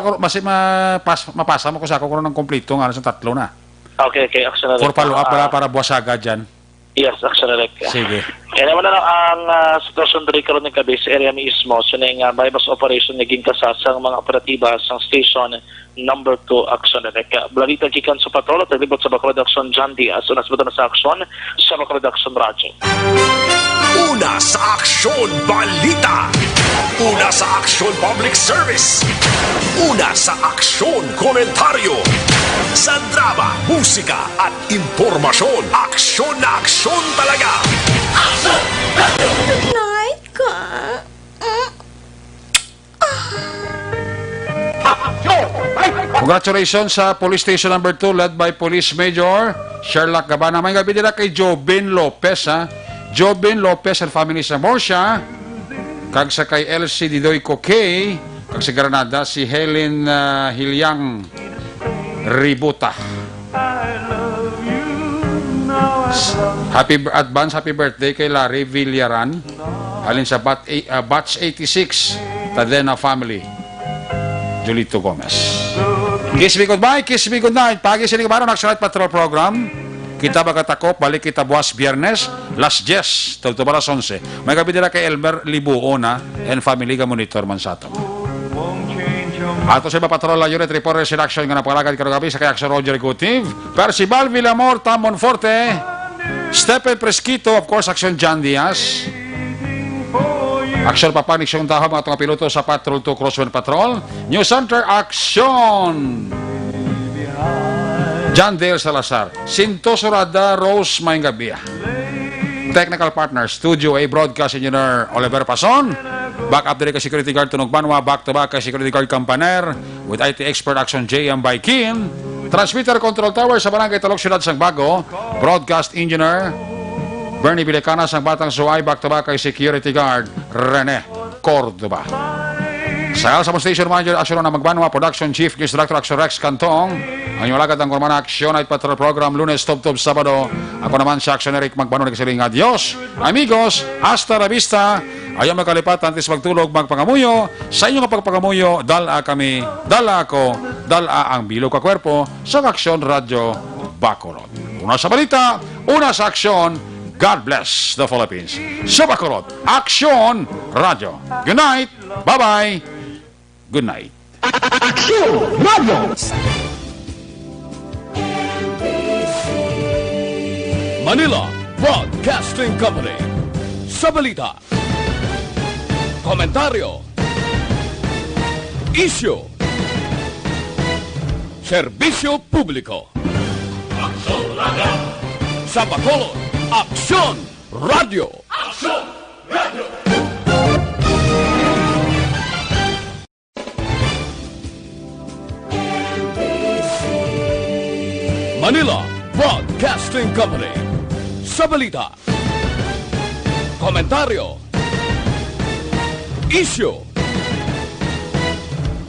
Speaker 3: mo ko sa ako ng kompleto nga sa tatlo na.
Speaker 8: Okay, Action Eric.
Speaker 3: For follow-up para buwas agad dyan.
Speaker 8: Yes, Action Eric.
Speaker 3: Sige.
Speaker 8: Naman na ang sitwasyon diri karon ng gabi sa area mismo, so na bypass operation naging kasasang mga operatiba sa station number 2 Action Eric. Balita gikan sa patrol at naglibot sa Bacolod Action John Diaz. Unas ba na sa aksyon sa Bacolod Action Radio.
Speaker 6: Una sa Aksyon Balita. Una sa Aksyon Public Service. Una sa Aksyon Komentaryo. Sa drama, musika at impormasyon. Aksyon na aksyon talaga. Aksyon!
Speaker 19: Night ka.
Speaker 3: Congratulations sa Police Station number 2 led by Police Major Sherlock Gabana. May gabi nila kay Jobin Lopez. Jobin Lopez and family sa Morsha. Kag sa kay LC Didoy Kokey. Kag sa Granada si Helen Hilyang Ributa. Happy birthday kay Larry Villaran. Alin sa batch 86 Tadena family. Julito Gomez. Kiss me goodbye, kiss me good night. Pagi sini kemarin Action Night Patrol program. Kita bakatakop, balik kita buwas Biyernes, last 10, tagto para 11. May gabi nila kay Elmer Libuona and family ka monitor man sa ato. Ato sa iba patrol la unit reporter in action nga napalagad karong gabi sa kay Action Roger Executive. Percival Villamor, Tamon Forte, Stephen Presquito, of course, Action John Diaz. Action Papanik siyang taho mga itong piloto sa Patrol 2 Crosswind Patrol. New Center Action John Dale Salazar, Sinto Sorada, Rose Maingabia. Technical Partner, Studio A Broadcast Engineer Oliver Pason. Back up diri kay security guard Tunog Banwa, back to back kay security guard Campaner with IT expert Action JM by Kim. Transmitter control tower sa Barangay Talok Syudad sang Bago. Broadcast engineer Bernie Bilecana sang Batang Suway, back to back kay security guard Rene Cordoba. Sa Station Manager Action na Magbanwa, Production Chief News Director Action Rex Cantong. Ang inyong lagad ang Kurmana Action Night Patrol Program Lunes, Tub-Tub, Sabado. Ako naman si Action Eric Magbanwa, nagsaling adios, amigos, hasta la vista. Ayaw magkalipat, antes magtulog, magpangamuyo. Sa inyong pagpangamuyo, dala kami, dala ako, dala ang bilog ka kwerpo sa Action Radio Bacolod. Una sa balita, una sa aksyon. God bless the Philippines. Sa Bacolod, Action Radio. Good night. Bye-bye. Good night.
Speaker 1: Action Radio. Manila Broadcasting Company. Sa balita, komentaryo, isyu, serbisyo publiko. Action Radio. Sa Bacolod, Action Radio. Action Radio. Manila Broadcasting Company. Sa balita, komentaryo, isyu,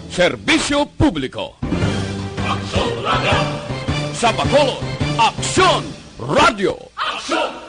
Speaker 1: serbisyo publiko. Action Radio. Sa Bacolod, Action Radio. Action